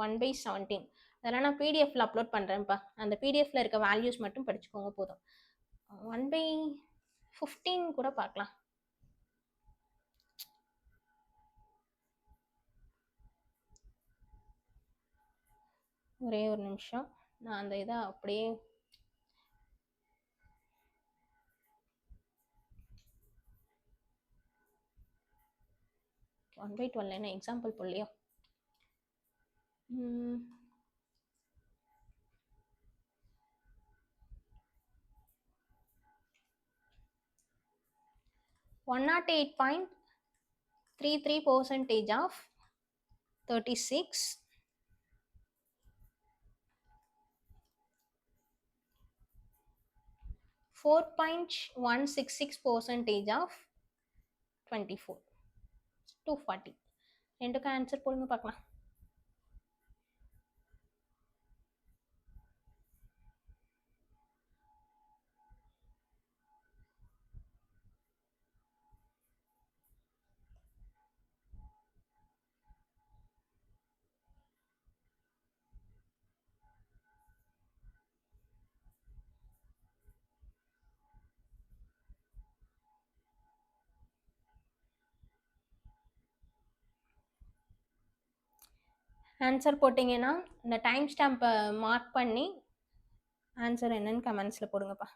1/17 அதெல்லாம் நான் பிடிஎஃப்ல அப்லோட் பண்ணுறேன்ப்பா. அந்த பிடிஎஃப்ல இருக்க வேல்யூஸ் மட்டும் படிச்சுக்கோங்க போதும். 1/15 கூட பார்க்கலாம். ஒரே ஒரு நிமிஷம், நான் அந்த இதை அப்படியே 1/12 என்ன எக்ஸாம்பிள் போடலையா? 108.33% of 36 4.166% of 24 240. ரெண்டுக்கும் ஆன்சர் போடுங்க பார்க்கலாம். ஆன்சர் போட்டிங்கன்னா இந்த டைம் ஸ்டாம்பை மார்க் பண்ணி ஆன்சர் என்னன்னு கமெண்ட்ஸில் போடுங்கப்பா.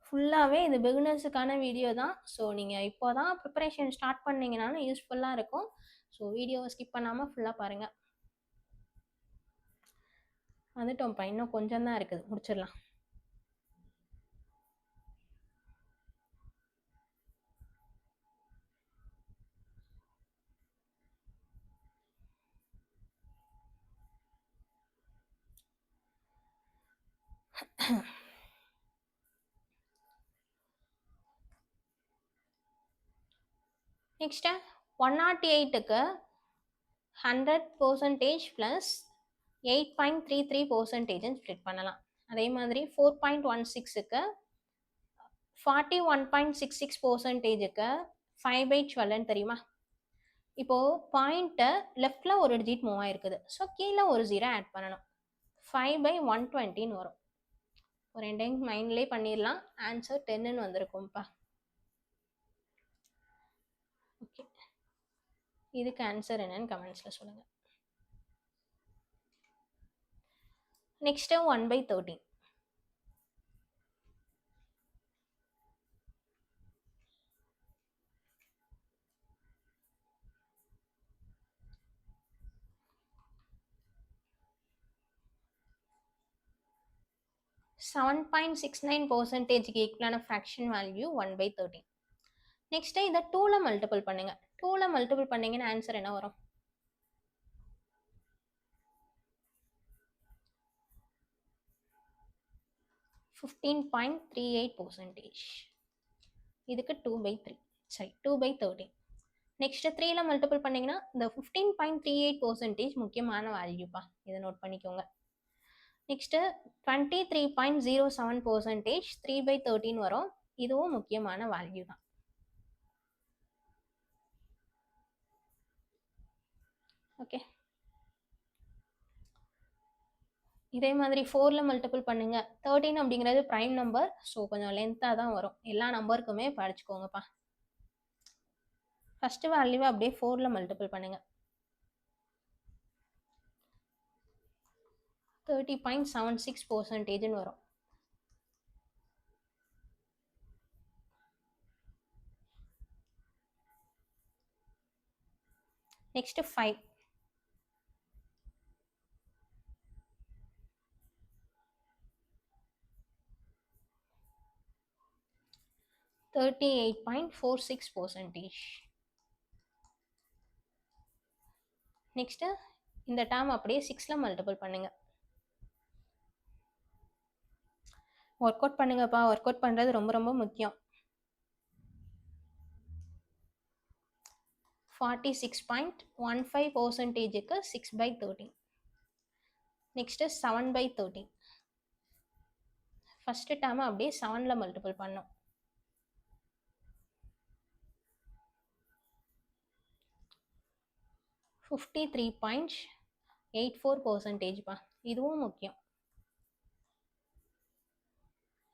ஃபுல்லாகவே இது பிகினர்ஸுக்கான வீடியோ தான். ஸோ நீங்கள் இப்போ தான் ப்ரிப்பரேஷன் ஸ்டார்ட் பண்ணிங்கனாலும் யூஸ்ஃபுல்லாக இருக்கும். ஸோ வீடியோவை ஸ்கிப் பண்ணாமல் ஃபுல்லாக பாருங்கள். வந்துட்டோம்ப்பா, இன்னும் கொஞ்சம் தான் இருக்குது, முடிச்சிடலாம். நெக்ஸ்ட்டு 108க்கு 100% ப்ளஸ் 8.33% ஸ்ப்ளிட் பண்ணலாம். அதே மாதிரி 4.16க்கு 41.66%க்கு 5/12 தெரியுமா? இப்போது பாயிண்ட்டை லெஃப்டில் ஒரு டிஜிட் மூவ் ஆகிருக்குது. ஸோ கீழே ஒரு 0 ஆட் பண்ணணும். 5/120 வரும். ஒரு ரெண்டையும் மைண்ட்லேயே பண்ணிடலாம். ஆன்சர் 10ன்னு வந்திருக்கும்ப்பா. ஓகே, இதுக்கு ஆன்சர் என்னன்னு கமெண்ட்ஸில் சொல்லுங்கள். நெக்ஸ்ட்டு 1/13. 7.69%க்கு ஈக்குவலான ஃப்ராக்ஷன் வேல்யூ 1/13. நெக்ஸ்ட்டு இதை 2ல மல்டிபிள் பண்ணுங்கள். 2ல மல்டிபிள் பண்ணிங்கன்னா ஆன்சர் என்ன வரும்? 15.38%. இதுக்கு 2/3, சரி 2/13. நெக்ஸ்ட்டு 3ல மல்டிபிள் பண்ணிங்கன்னா இந்த 15.38% முக்கியமான வேல்யூப்பா, இதை நோட் பண்ணிக்கோங்க. நெக்ஸ்ட்டு 23.07% 3/13 வரும். இதுவும் முக்கியமான வேல்யூ தான். ஓகே, இதே மாதிரி 4ல மல்டிபிள் பண்ணுங்க. 13 அப்படிங்கிறது ப்ரைம் நம்பர். ஸோ கொஞ்சம் லென்த்தாக தான் வரும். எல்லா நம்பருக்குமே படிச்சுக்கோங்கப்பா. ஃபஸ்ட்டு வேல்யூவை அப்படியே 4ல மல்டிபிள் பண்ணுங்க. 30.76% வரும். நெக்ஸ்ட்டு 5. 38.46%. நெக்ஸ்ட்டு இந்த டேர்ம் அப்படியே 6ல மல்டிபிள் பண்ணுங்க. ஒர்க் அவுட் பண்ணுங்கப்பா. ஒர்க் அவுட் பண்ணுறது ரொம்ப ரொம்ப முக்கியம். 46.15%க்கு 6/13. நெக்ஸ்ட்டு 7/13. ஃபஸ்ட்டு டேர்மை அப்படியே 7ல மல்டிபிள் பண்ணோம். 53.84%பா. இதுவும் முக்கியம்.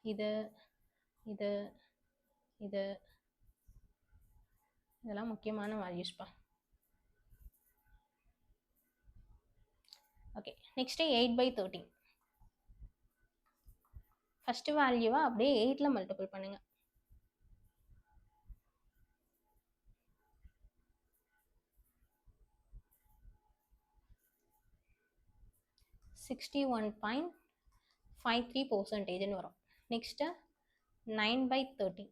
இது இது இது இதெல்லாம் முக்கியமான வேல்யூஸ்ப்பா. Okay, next 8/13. ஃபஸ்ட்டு வேல்யூவை அப்படியே 8ல் மல்டிபிள் பண்ணுங்க. 61.53% வரும். நெக்ஸ்ட்டு 9/13.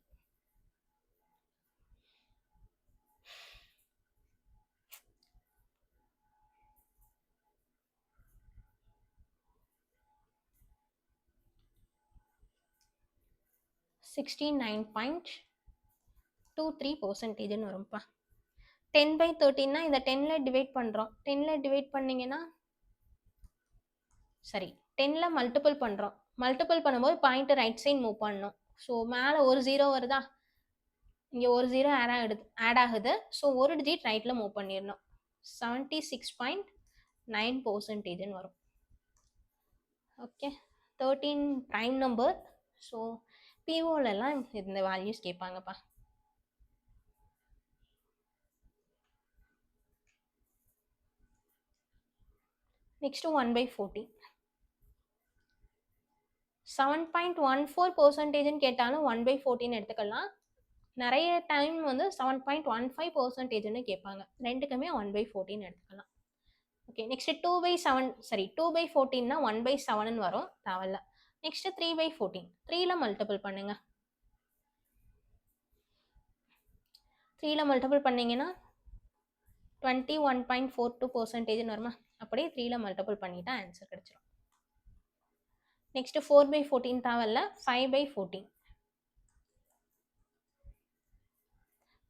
69.23% வரும்ப்பா. 10/13னா இதை 10ல் டிவைட் பண்ணுறோம். 10ல் டிவைட் பண்ணிங்கன்னா சரி 10ல் மல்டிபிள் பண்ணுறோம். மல்டிபிள் பண்ணும்போது பாயிண்ட் ரைட் சைட் மூவ் பண்ணணும். ஸோ மேலே ஒரு 0 வருதா, இங்கே ஒரு 0 ஆட் ஆகுது. ஸோ ஒரு டிஜிட் ரைட்டில் மூவ் பண்ணிடணும். 76.9% வரும். Okay, 13 prime number. ஸோ பிஓலெல்லாம் இந்த வேல்யூஸ் கேட்பாங்கப்பா. நெக்ஸ்ட்டு 1/14. 7.14%ன்னு கேட்டாலும் 1/14 எடுத்துக்கலாம். நிறைய டைம் வந்து 7.15%ன்னு கேட்பாங்க. ரெண்டுக்குமே 1/14 எடுத்துக்கலாம். Okay, next 2/7. சரி 2/14னா 1/7ன்னு வரும், தேவையில்ல. நெக்ஸ்ட் 3/14. 3ல் மல்டிபிள் பண்ணுங்க. 3ல் மல்டிபிள் பண்ணீங்கன்னா 21.42%ன்னு வருமா, அப்படியே 3ல் மல்டிபிள் பண்ணிட்டா ஆன்சர் கிடைச்சிடும். நெக்ஸ்ட் 4/14 தேவையில்ல, 5/14.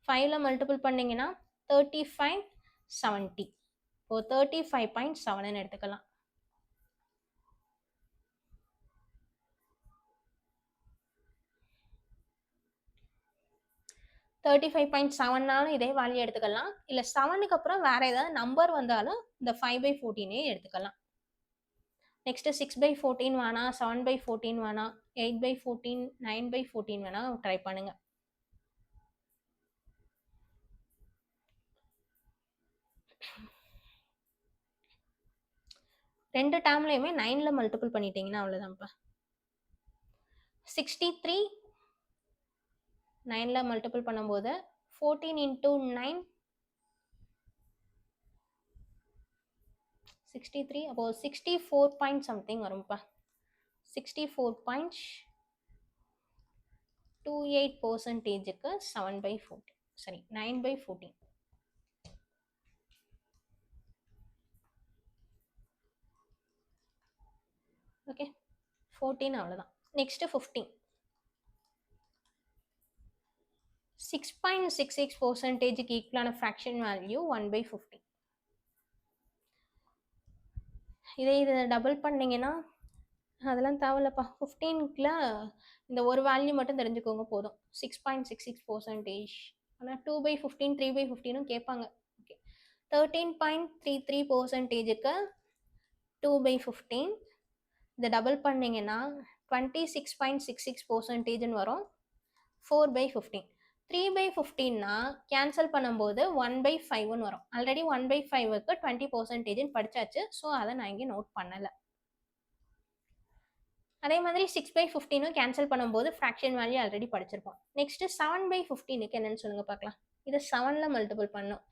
5ல் மல்டிபிள் பண்ணிங்கன்னா 3570. இப்போ 35.7ன்னு எடுத்துக்கலாம். $35.7னாலும் இதே வேல்யூ எடுத்துக்கலாம். இல்லை 7க்கு அப்புறம் வேற ஏதாவது நம்பர் வந்தாலும் இந்த 5/14 எடுத்துக்கலாம். நெக்ஸ்ட் 6/14 வேணாம், 7/14 வேணாம், 8/14, 9/14 வேணா ட்ரை பண்ணுங்க. ரெண்டு டேர்ம்லையுமே 9ல் மல்டிபிள் பண்ணிட்டீங்கன்னா அவ்வளோதான்ப்பா. 63 9ல் மல்டிபிள் பண்ணும்போது 14 into 9 63, அப்போ 64 பாயிண்ட் சம்திங் வரும்ப்பா. 64.28%க்கு 7/14, சரி 9/14. ஓகே, 14 அவ்வளோதான். நெக்ஸ்ட் 15. 6.66%க்கு ஈக்குவலான ஃப்ராக்ஷன் வேல்யூ 1/15. இதை டபுள் பண்ணீங்கன்னா அதெல்லாம் தேவையில்லப்பா. 15க்குள்ள இந்த ஒரு வேல்யூ மட்டும் தெரிஞ்சுக்கோங்க போதும். 6.66%. ஆனால் 2/15, 3/15னும் கேட்பாங்க. ஓகே, 13.33%க்கு 2/15. இதை டபுள் பண்ணிங்கன்னா 26.66%ன்னு வரும். 4/15. 3/15னா கேன்சல் பண்ணும்போது 1/5ன்னு வரும். ஆல்ரெடி 1/5க்கு 20%ன்னு படிச்சாச்சு. ஸோ அதை நான் இங்கே நோட் பண்ணலை. அதே மாதிரி 6/15னும் கேன்சல் பண்ணும்போது ஃப்ராக்ஷன் வேல்யூ ஆல்ரெடி படிச்சிருப்போம். நெக்ஸ்ட் 7/15க்கு என்னன்னு சொல்லுங்க பார்க்கலாம். இதை 7ல் மல்டிபிள் பண்ணோம்.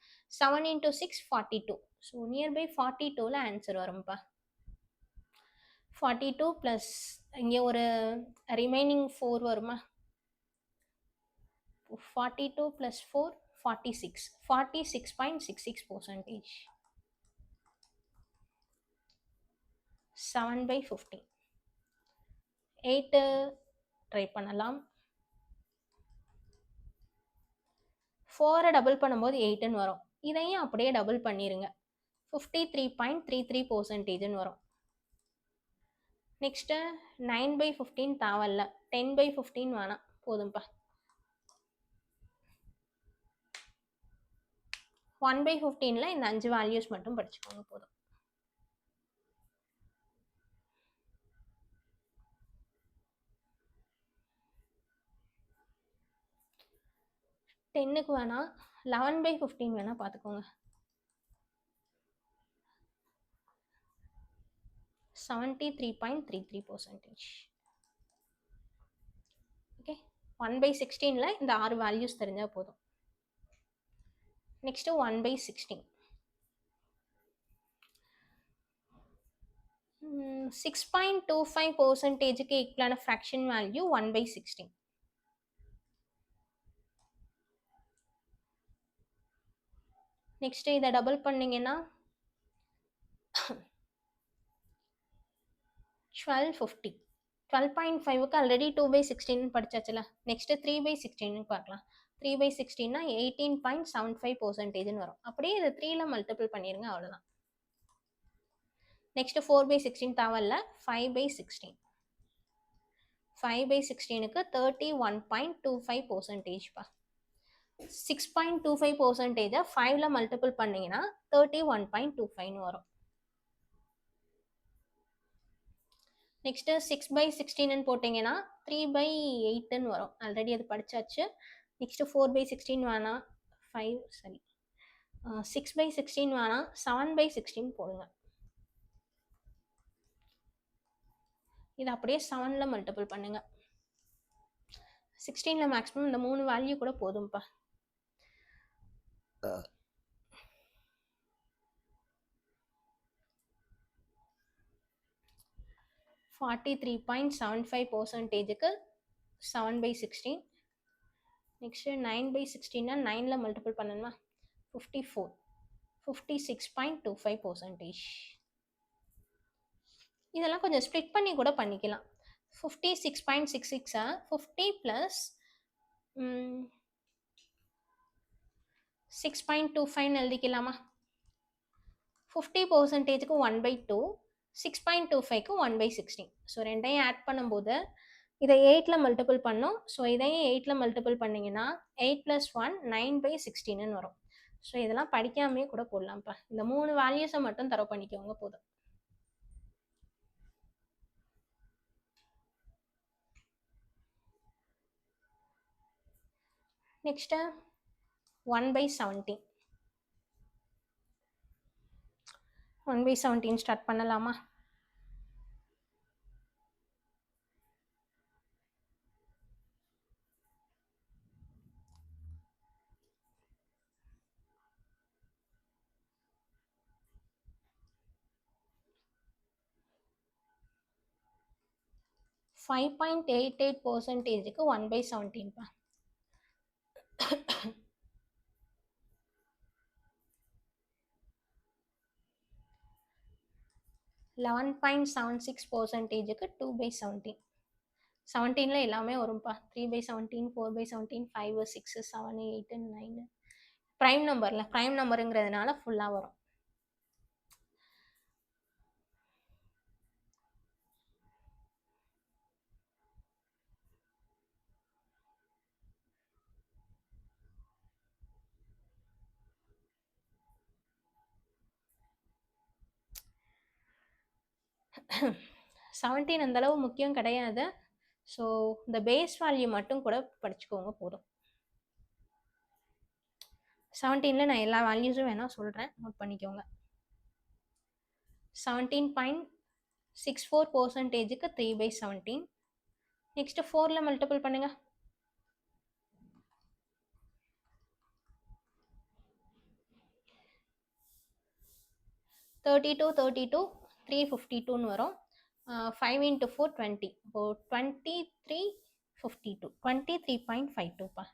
7 into 6 42. ஸோ நியர்பை 42ல் ஆன்சர் வரும்ப்பா. 42 ப்ளஸ் இங்கே ஒரு ரிமைனிங் 4 வருமா. 42 + 4 46. 46.66%. 7/15. 8 ட்ரை பண்ணலாம். 4 டபுள் பண்ணும்போது 8ன்னு வரும். இதையும் அப்படியே டபுள் பண்ணிருங்க. 53.33%ன்னு வரும். நெக்ஸ்ட்டு 9/15 தேவையில்ல, 10/15 வேணாம், போதும்பா. 1/15ல இந்த 5 வேல்யூஸ் மட்டும் படிச்சுக்கோங்க போதும். 10க்கு வேணா 11/15 வேணா பார்த்துக்கோங்க. 73.33%. ஓகே. 1/16ல இந்த 6 வேல்யூஸ் தெரிஞ்சா போதும். நெக்ஸ்ட் 1/16. 6.25%க்கு ஈக்குவலான ஃப்ராக்ஷன் வேல்யூ 1/16. நெக்ஸ்ட் இதை டபுள் பண்ணீங்கன்னா 1250. 12.5க்கு ஆல்ரெடி 2/16 படிச்சாச்சுல. நெக்ஸ்ட் 3/16 பார்க்கலாம். 3/16னா 18.75%ன்னு வரும். அப்படியே இதை 3ல மல்டிபிள் பண்ணிருங்க, அவ்வளவுதான். நெக்ஸ்ட் 4/16 தேவையில்ல. 5/16. 5/16க்கு 31.25% பா. 6.25% 5ல மல்டிபிள் பண்ணீங்கன்னா 31.25 வரும். நெக்ஸ்ட் 6/16 போட்டீங்கன்னா 3/8 வரும். ஆல்ரெடி அது படிச்சாச்சு. நெக்ஸ்ட் 4/16 வேணாம், 6/16 வேணாம், 7/16 போடுங்க. இது அப்படியே 7ல மல்டிபிள் பண்ணுங்க. 16ல மேக்ஸிமம் இந்த 3 வேல்யூ கூட போதும்பா. $43.75க்கு 7/16. நெக்ஸ்ட் 9/16னா 9ல மல்டிபிள் பண்ணணுமா? 54. 56.25%. இதெல்லாம் கொஞ்சம் ஸ்ப்ளிட் பண்ணி கூட பண்ணிக்கலாம். 56.66 50 + 6.25 எழுதிக்கலாமா? 50%க்கு 1/2, 6.25க்கு 1/16. ஸோ ரெண்டையும் ஆட் பண்ணும்போது இதை 8ல மல்டிபிள் பண்ணோம். ஸோ இதையும் 8ல மல்டிபிள் பண்ணீங்கன்னா 8 + 1 9/16ன்னு வரும். ஸோ இதெல்லாம் படிக்காமே கூட போடலாம்ப்பா. இந்த 3 வேல்யூஸை மட்டும் தரவு பண்ணிக்கோங்க போதும். நெக்ஸ்ட் 1/17. 1/17 ஸ்டார்ட் பண்ணலாமா? $5.88க்கு 1/17 பா. 11.76%க்கு 2/17. 17ல எல்லாமே வரும்பா. 3/17, 4/17, 5, 6, 7, 8, 9. ப்ரைம் நம்பருங்கிறதுனால ஃபுல்லா வரும். அந்த அளவு முக்கியம் கிடையாது. ஸோ இந்த பேஸ் வேல்யூ மட்டும் கூட படிச்சுக்கோங்க போதும். 17ல நான் எல்லா வேல்யூஸும் வேணா சொல்றேன், நோட் பண்ணிக்கோங்க. 17.64%க்கு 3/17. நெக்ஸ்ட் 4ல மல்டிபிள் பண்ணுங்க. 32, 32, 352ன்னு வரும். 5 × 4 20. இப்போ 2352, 23.52 பா.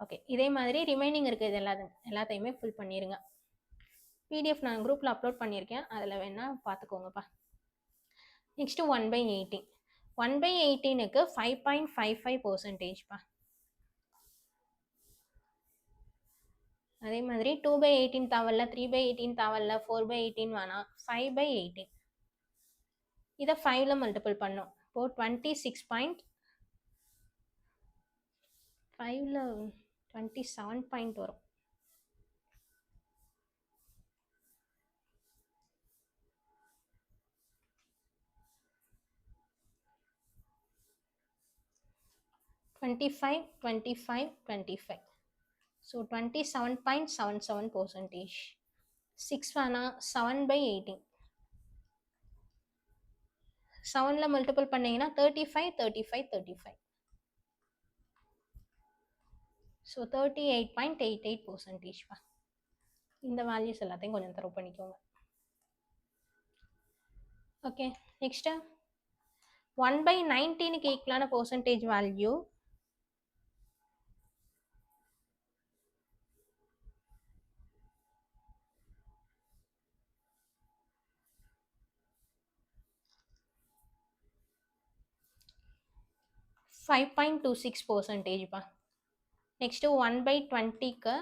ஓகே, இதே மாதிரி ரிமைனிங் இருக்குது எல்லாத்தையுமே ஃபில் பண்ணிடுங்க. PDF நான் குரூப்பில் அப்லோட் பண்ணியிருக்கேன், அதில் வேணால் பார்த்துக்கோங்கப்பா. நெக்ஸ்ட் 1/18. 1/18க்கு 5.55% பா. அதே மாதிரி 2/18 தேவையில்ல, 3/18 தேவையில்ல, 4/18 வேணாம், 5/18. இதை 5ல மல்டிபிள் பண்ணோம். இப்போ 5ல 27 பாயிண்ட் வரும். 25, 25, 25. So 27.77%. 6 வேணா 7/18. 7ல மல்டிபிள் பண்ணீங்கன்னா 35, 35, 35. ஸோ 38.88%. இந்த வேல்யூஸ் எல்லாத்தையும் கொஞ்சம் த்ரோ பண்ணிக்கோங்க. ஓகே, நெக்ஸ்ட்டு 1/19க்கு ஈக்குவலான பர்சன்டேஜ் வேல்யூ 5.26%. நெக்ஸ்ட்டு 1/20க்கு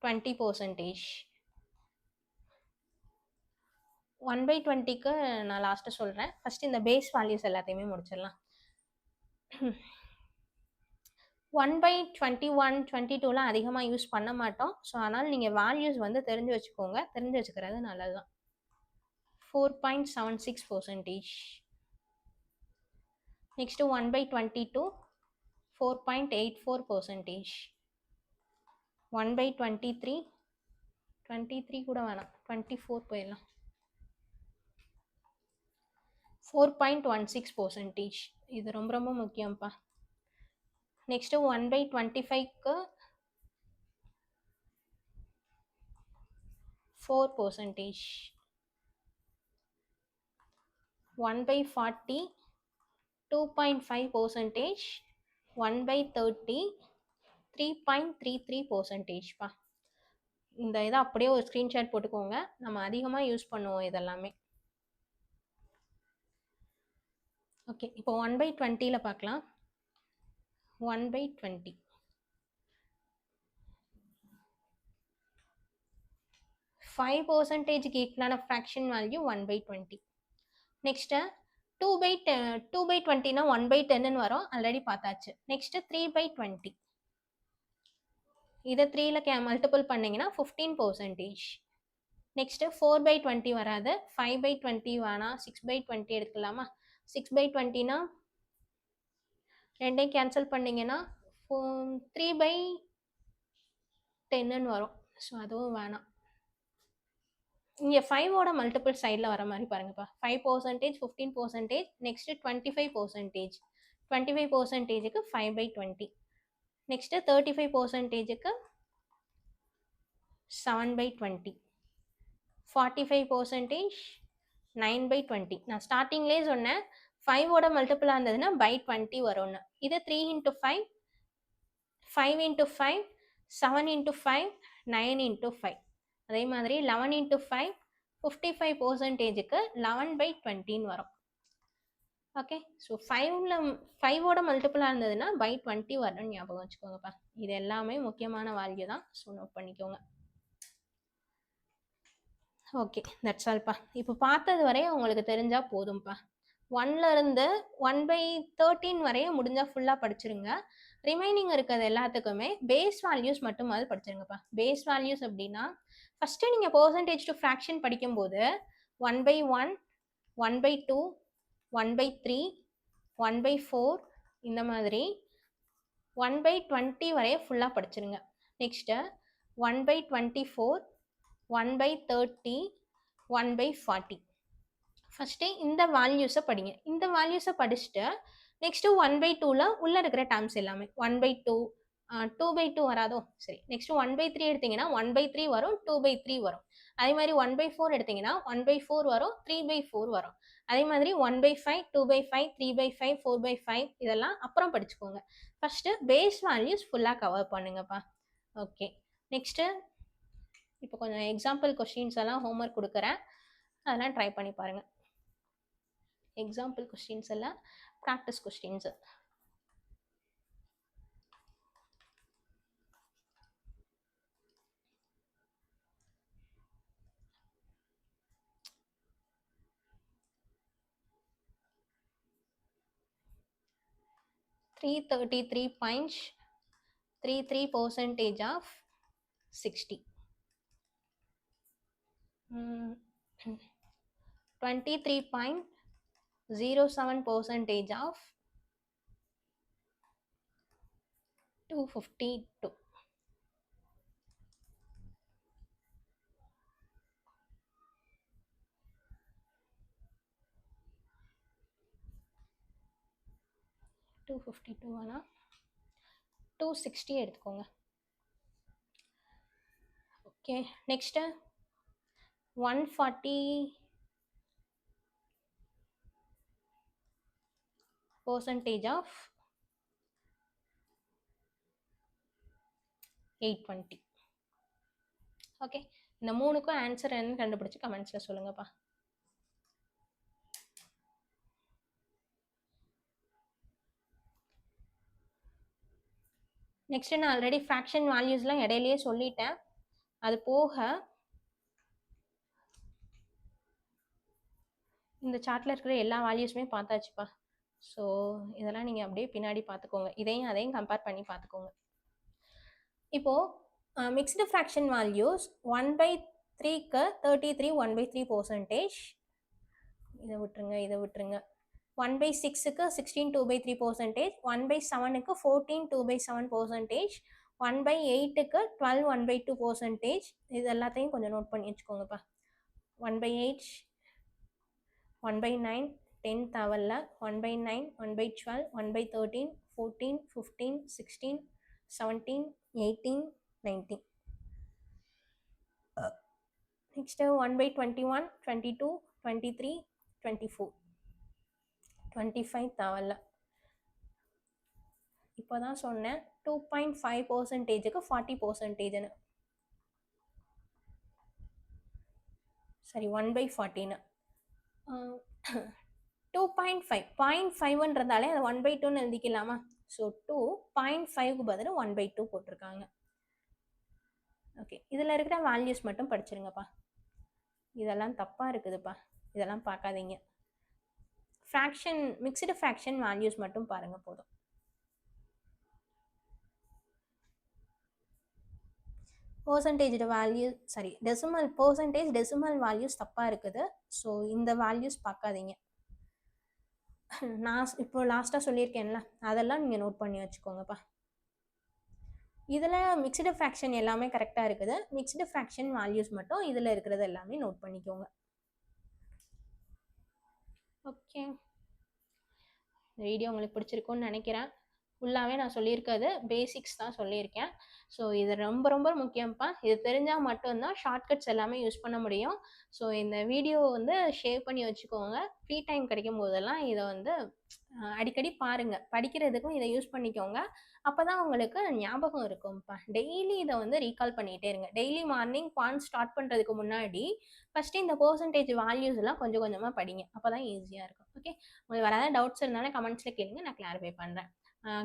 20%. 1/20க்கு நான் லாஸ்ட்டு சொல்கிறேன். ஃபஸ்ட்டு இந்த பேஸ் வேல்யூஸ் எல்லாத்தையுமே முடிச்சிடலாம். 1/21, 22லாம் அதிகமாக யூஸ் பண்ண மாட்டோம். ஸோ அதனால் நீங்கள் வேல்யூஸ் வந்து தெரிஞ்சு வச்சுக்கோங்க. தெரிஞ்சு வச்சுக்கிறது நல்லது தான். 4.76%. நெக்ஸ்ட்டு 1/22 4.84%. 1/23 23 கூட வேணாம், 24 போயிடலாம். 4.16%. இது ரொம்ப ரொம்ப முக்கியம்ப்பா. நெக்ஸ்ட்டு 1/25க்கு 4%. 1/40 2.5%. 1/30 3.33%. இந்த இதை அப்படியே ஒரு ஸ்க்ரீன்ஷாட் போட்டுக்கோங்க. நம்ம அதிகமாக யூஸ் பண்ணுவோம் இதெல்லாமே. ஓகே, இப்போ 1/20ல பார்க்கலாம். 1/20 5%க்கு ஈக்குவலான ஃப்ராக்ஷன் வேல்யூ 1/20. நெக்ஸ்ட்டு 2/20னா 1/10ன்னு வரும், ஆல்ரெடி பார்த்தாச்சு. நெக்ஸ்ட்டு 3/20 இதை 3ல மல்டிபிள் பண்ணிங்கன்னா 15%. நெக்ஸ்ட்டு 4/20 வராது, 5/20 வேணாம், 6/20 எடுக்கலாமா? 6/20னா ரெண்டையும் கேன்சல் பண்ணிங்கன்னா 3/10ன்னு வரும். ஸோ அதுவும் வேணாம். இங்கே 5ஓட மல்டிபிள் சைடில் வர மாதிரி பாருங்கப்பா. 5%, 15%, நெக்ஸ்ட்டு 25%. 25%க்கு 5/20. நெக்ஸ்ட்டு 35%க்கு 7/20. 45% 9/20. நான் ஸ்டார்டிங்லேயே சொன்னேன் 5ஓட மல்டிபிளாக இருந்ததுன்னா by20 வரும்னு. இது 3 × 5 5 × 5 7 × 5 9 × 5. அதே மாதிரி 11 × 5 55%க்கு 11/20ன்னு வரும். ஓகே, ஸோ 5ஓட மல்டிபிளாக இருந்ததுன்னா by20 வரணும்னு ஞாபகம் வச்சுக்கோங்கப்பா. இது எல்லாமே முக்கியமான வேல்யூ தான், ஸோ நோட் பண்ணிக்கோங்க. ஓகே, தட்ஸ் ஆல்ப்பா. இப்போ பார்த்தது வரையும் உங்களுக்கு தெரிஞ்சால் போதும்ப்பா. 1லேருந்து 1/13 வரையும் முடிஞ்சால் ஃபுல்லாக படிச்சிருங்க. ரிமைனிங் இருக்கிறது எல்லாத்துக்குமே பேஸ் வேல்யூஸ் மட்டுமாவது படிச்சிருங்கப்பா. பேஸ் வேல்யூஸ் அப்படின்னா ஃபஸ்ட்டு நீங்கள் பர்சன்டேஜ் டு ஃப்ராக்ஷன் படிக்கும்போது 1/1 1/2 1/3 1/4 இந்த மாதிரி 1/20 வரைய ஃபுல்லாக படிச்சிருங்க. நெக்ஸ்ட்டு 1/24 1/30 1/40. ஃபஸ்ட்டு இந்த வேல்யூஸை படிங்க. இந்த வேல்யூஸை படிச்சுட்டு நெக்ஸ்ட்டு 1/2ல உள்ளே இருக்கிற டேர்ம்ஸ் எல்லாமே 1/2 2/2 வராதோ? சரி, நெக்ஸ்ட்டு 1/3 எடுத்தீங்கன்னா 1/3 வரும், 2/3 வரும். அதே மாதிரி 1/4 எடுத்தீங்கன்னா 1/4 வரும், 3/4 வரும். அதே மாதிரி 1/5 2/5 3/5 4/5 இதெல்லாம் அப்புறம் படிச்சுக்கோங்க. ஃபஸ்ட்டு பேஸ் வேல்யூஸ் ஃபுல்லாக கவர் பண்ணுங்கப்பா. ஓகே, நெக்ஸ்ட்டு இப்போ கொஞ்சம் எக்ஸாம்பிள் கொஸ்டின்ஸ் எல்லாம் ஹோம்ஒர்க் கொடுக்குறேன், அதெல்லாம் ட்ரை பண்ணி பாருங்கள். எக்ஸாம்பிள் கொஸ்டின்ஸ் எல்லாம் practice questions. (333.33% of 60) 23.07% of 252. Two fifty two ஆனால் 260 எடுத்துக்கோங்க. Okay, next 140% of 820. ஓகே, இந்த மூணுக்கும் ஆன்சர் என்னன்னு கண்டுபிடிச்சி கமெண்ட்ஸில் சொல்லுங்கப்பா. நெக்ஸ்ட் நான் ஆல்ரெடி ஃப்ராக்ஷன் வேல்யூஸ்லாம் இடையிலேயே சொல்லிட்டேன். அது போக இந்த சார்ட்டில் இருக்கிற எல்லா வேல்யூஸுமே பார்த்தாச்சுப்பா. ஸோ இதெல்லாம் நீங்கள் அப்படியே பின்னாடி பார்த்துக்கோங்க. இதையும் அதையும் கம்பேர் பண்ணி பார்த்துக்கோங்க. இப்போது மிக்ஸ்டு ஃப்ராக்ஷன் வேல்யூஸ் 1/3க்கு 33 1/3%. இதை விட்டுருங்க. 1/6க்கு 16 2/3%. 1/7க்கு 14 2/7%. 1/8க்கு 12 1/2%. இது எல்லாத்தையும் கொஞ்சம் நோட் பண்ணி வச்சுக்கோங்கப்பா. 1/8, 1/9 10 தேவையில்ல, 1/9 1/12 1/13 14 15 16 17 18 19. நெக்ஸ்ட்டு 1/21 22 23 24 25 தேவையில்ல. இப்போ தான் சொன்னேன் 2.5%க்கு 40%. சரி, 1/14. 2.5 0.5ன்றதாலே அதை 1/2ன்னு எழுதிக்கலாமா? ஸோ 2 0.5க்கு பதில் 1/2 போட்டிருக்காங்க. ஓகே, இதில் இருக்கிற வேல்யூஸ் மட்டும் படிச்சிருங்கப்பா. இதெல்லாம் தப்பாக இருக்குதுப்பா, இதெல்லாம் பார்க்காதீங்க. ஃப்ராக்ஷன் மிக்ஸ்டு ஃப்ராக்ஷன் வேல்யூஸ் மட்டும் பாருங்கள் போதும். பர்சன்டேஜோட வேல்யூ சரி டெசிமல் வேல்யூஸ் தப்பாக இருக்குது. ஸோ இந்த வேல்யூஸ் பார்க்காதீங்க. நான் இப்போ லாஸ்ட்டாக சொல்லியிருக்கேன்ல, அதெல்லாம் நீங்கள் நோட் பண்ணி வச்சுக்கோங்கப்பா. இதில் மிக்ஸ்டு ஃப்ராக்ஷன் எல்லாமே கரெக்டாக இருக்குது. மிக்ஸ்டு ஃப்ராக்ஷன் வேல்யூஸ் மட்டும் இதில் இருக்கிறது எல்லாமே நோட் பண்ணிக்கோங்க. ஓகே, இந்த வீடியோ உங்களுக்கு பிடிச்சிருக்குன்னு நினைக்கிறேன். ஃபுல்லாகவே நான் சொல்லியிருக்கிறது பேசிக்ஸ் தான் சொல்லியிருக்கேன். ஸோ இது ரொம்ப ரொம்ப முக்கியம்ப்பா. இது தெரிஞ்சால் மட்டும்தான் ஷார்ட்கட்ஸ் எல்லாமே யூஸ் பண்ண முடியும். ஸோ இந்த வீடியோ வந்து ஷேர் பண்ணி வச்சுக்கோங்க. ஃப்ரீ டைம் கிடைக்கும் போதெல்லாம் இதை வந்து அடிக்கடி பாருங்கள். படிக்கிறதுக்கும் இதை யூஸ் பண்ணிக்கோங்க. அப்போ தான் உங்களுக்கு ஞாபகம் இருக்கும்ப்பா. டெய்லி இதை வந்து ரீகால் பண்ணிகிட்டே இருங்க. டெய்லி மார்னிங் குவான்ட் ஸ்டார்ட் பண்ணுறதுக்கு முன்னாடி ஃபஸ்ட்டு இந்த பர்சன்டேஜ் வேல்யூஸ் எல்லாம் கொஞ்சம் கொஞ்சமாக படிங்க. அப்போ தான் ஈஸியாக இருக்கும். ஓகே, உங்களுக்கு வேறு ஏதாவது டவுட்ஸ் இருந்தாலும் கமெண்ட்ஸில் கேளுங்க, நான் கிளாரிஃபை பண்ணுறேன்.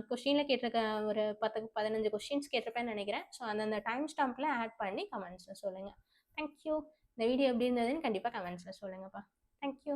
கொஸ்டினில் கேட்டிருக்க ஒரு 10-15 கொஸ்டின்ஸ் கேட்டிருப்பேன்னு நினைக்கிறேன். ஸோ அந்தந்த டைம் ஸ்டாம்பில் ஆட் பண்ணி கமெண்ட்ஸில் சொல்லுங்கள். தேங்க்யூ. இந்த வீடியோ எப்படி இருந்ததுன்னு கண்டிப்பாக கமெண்ட்ஸில் சொல்லுங்கப்பா. தேங்க்யூ.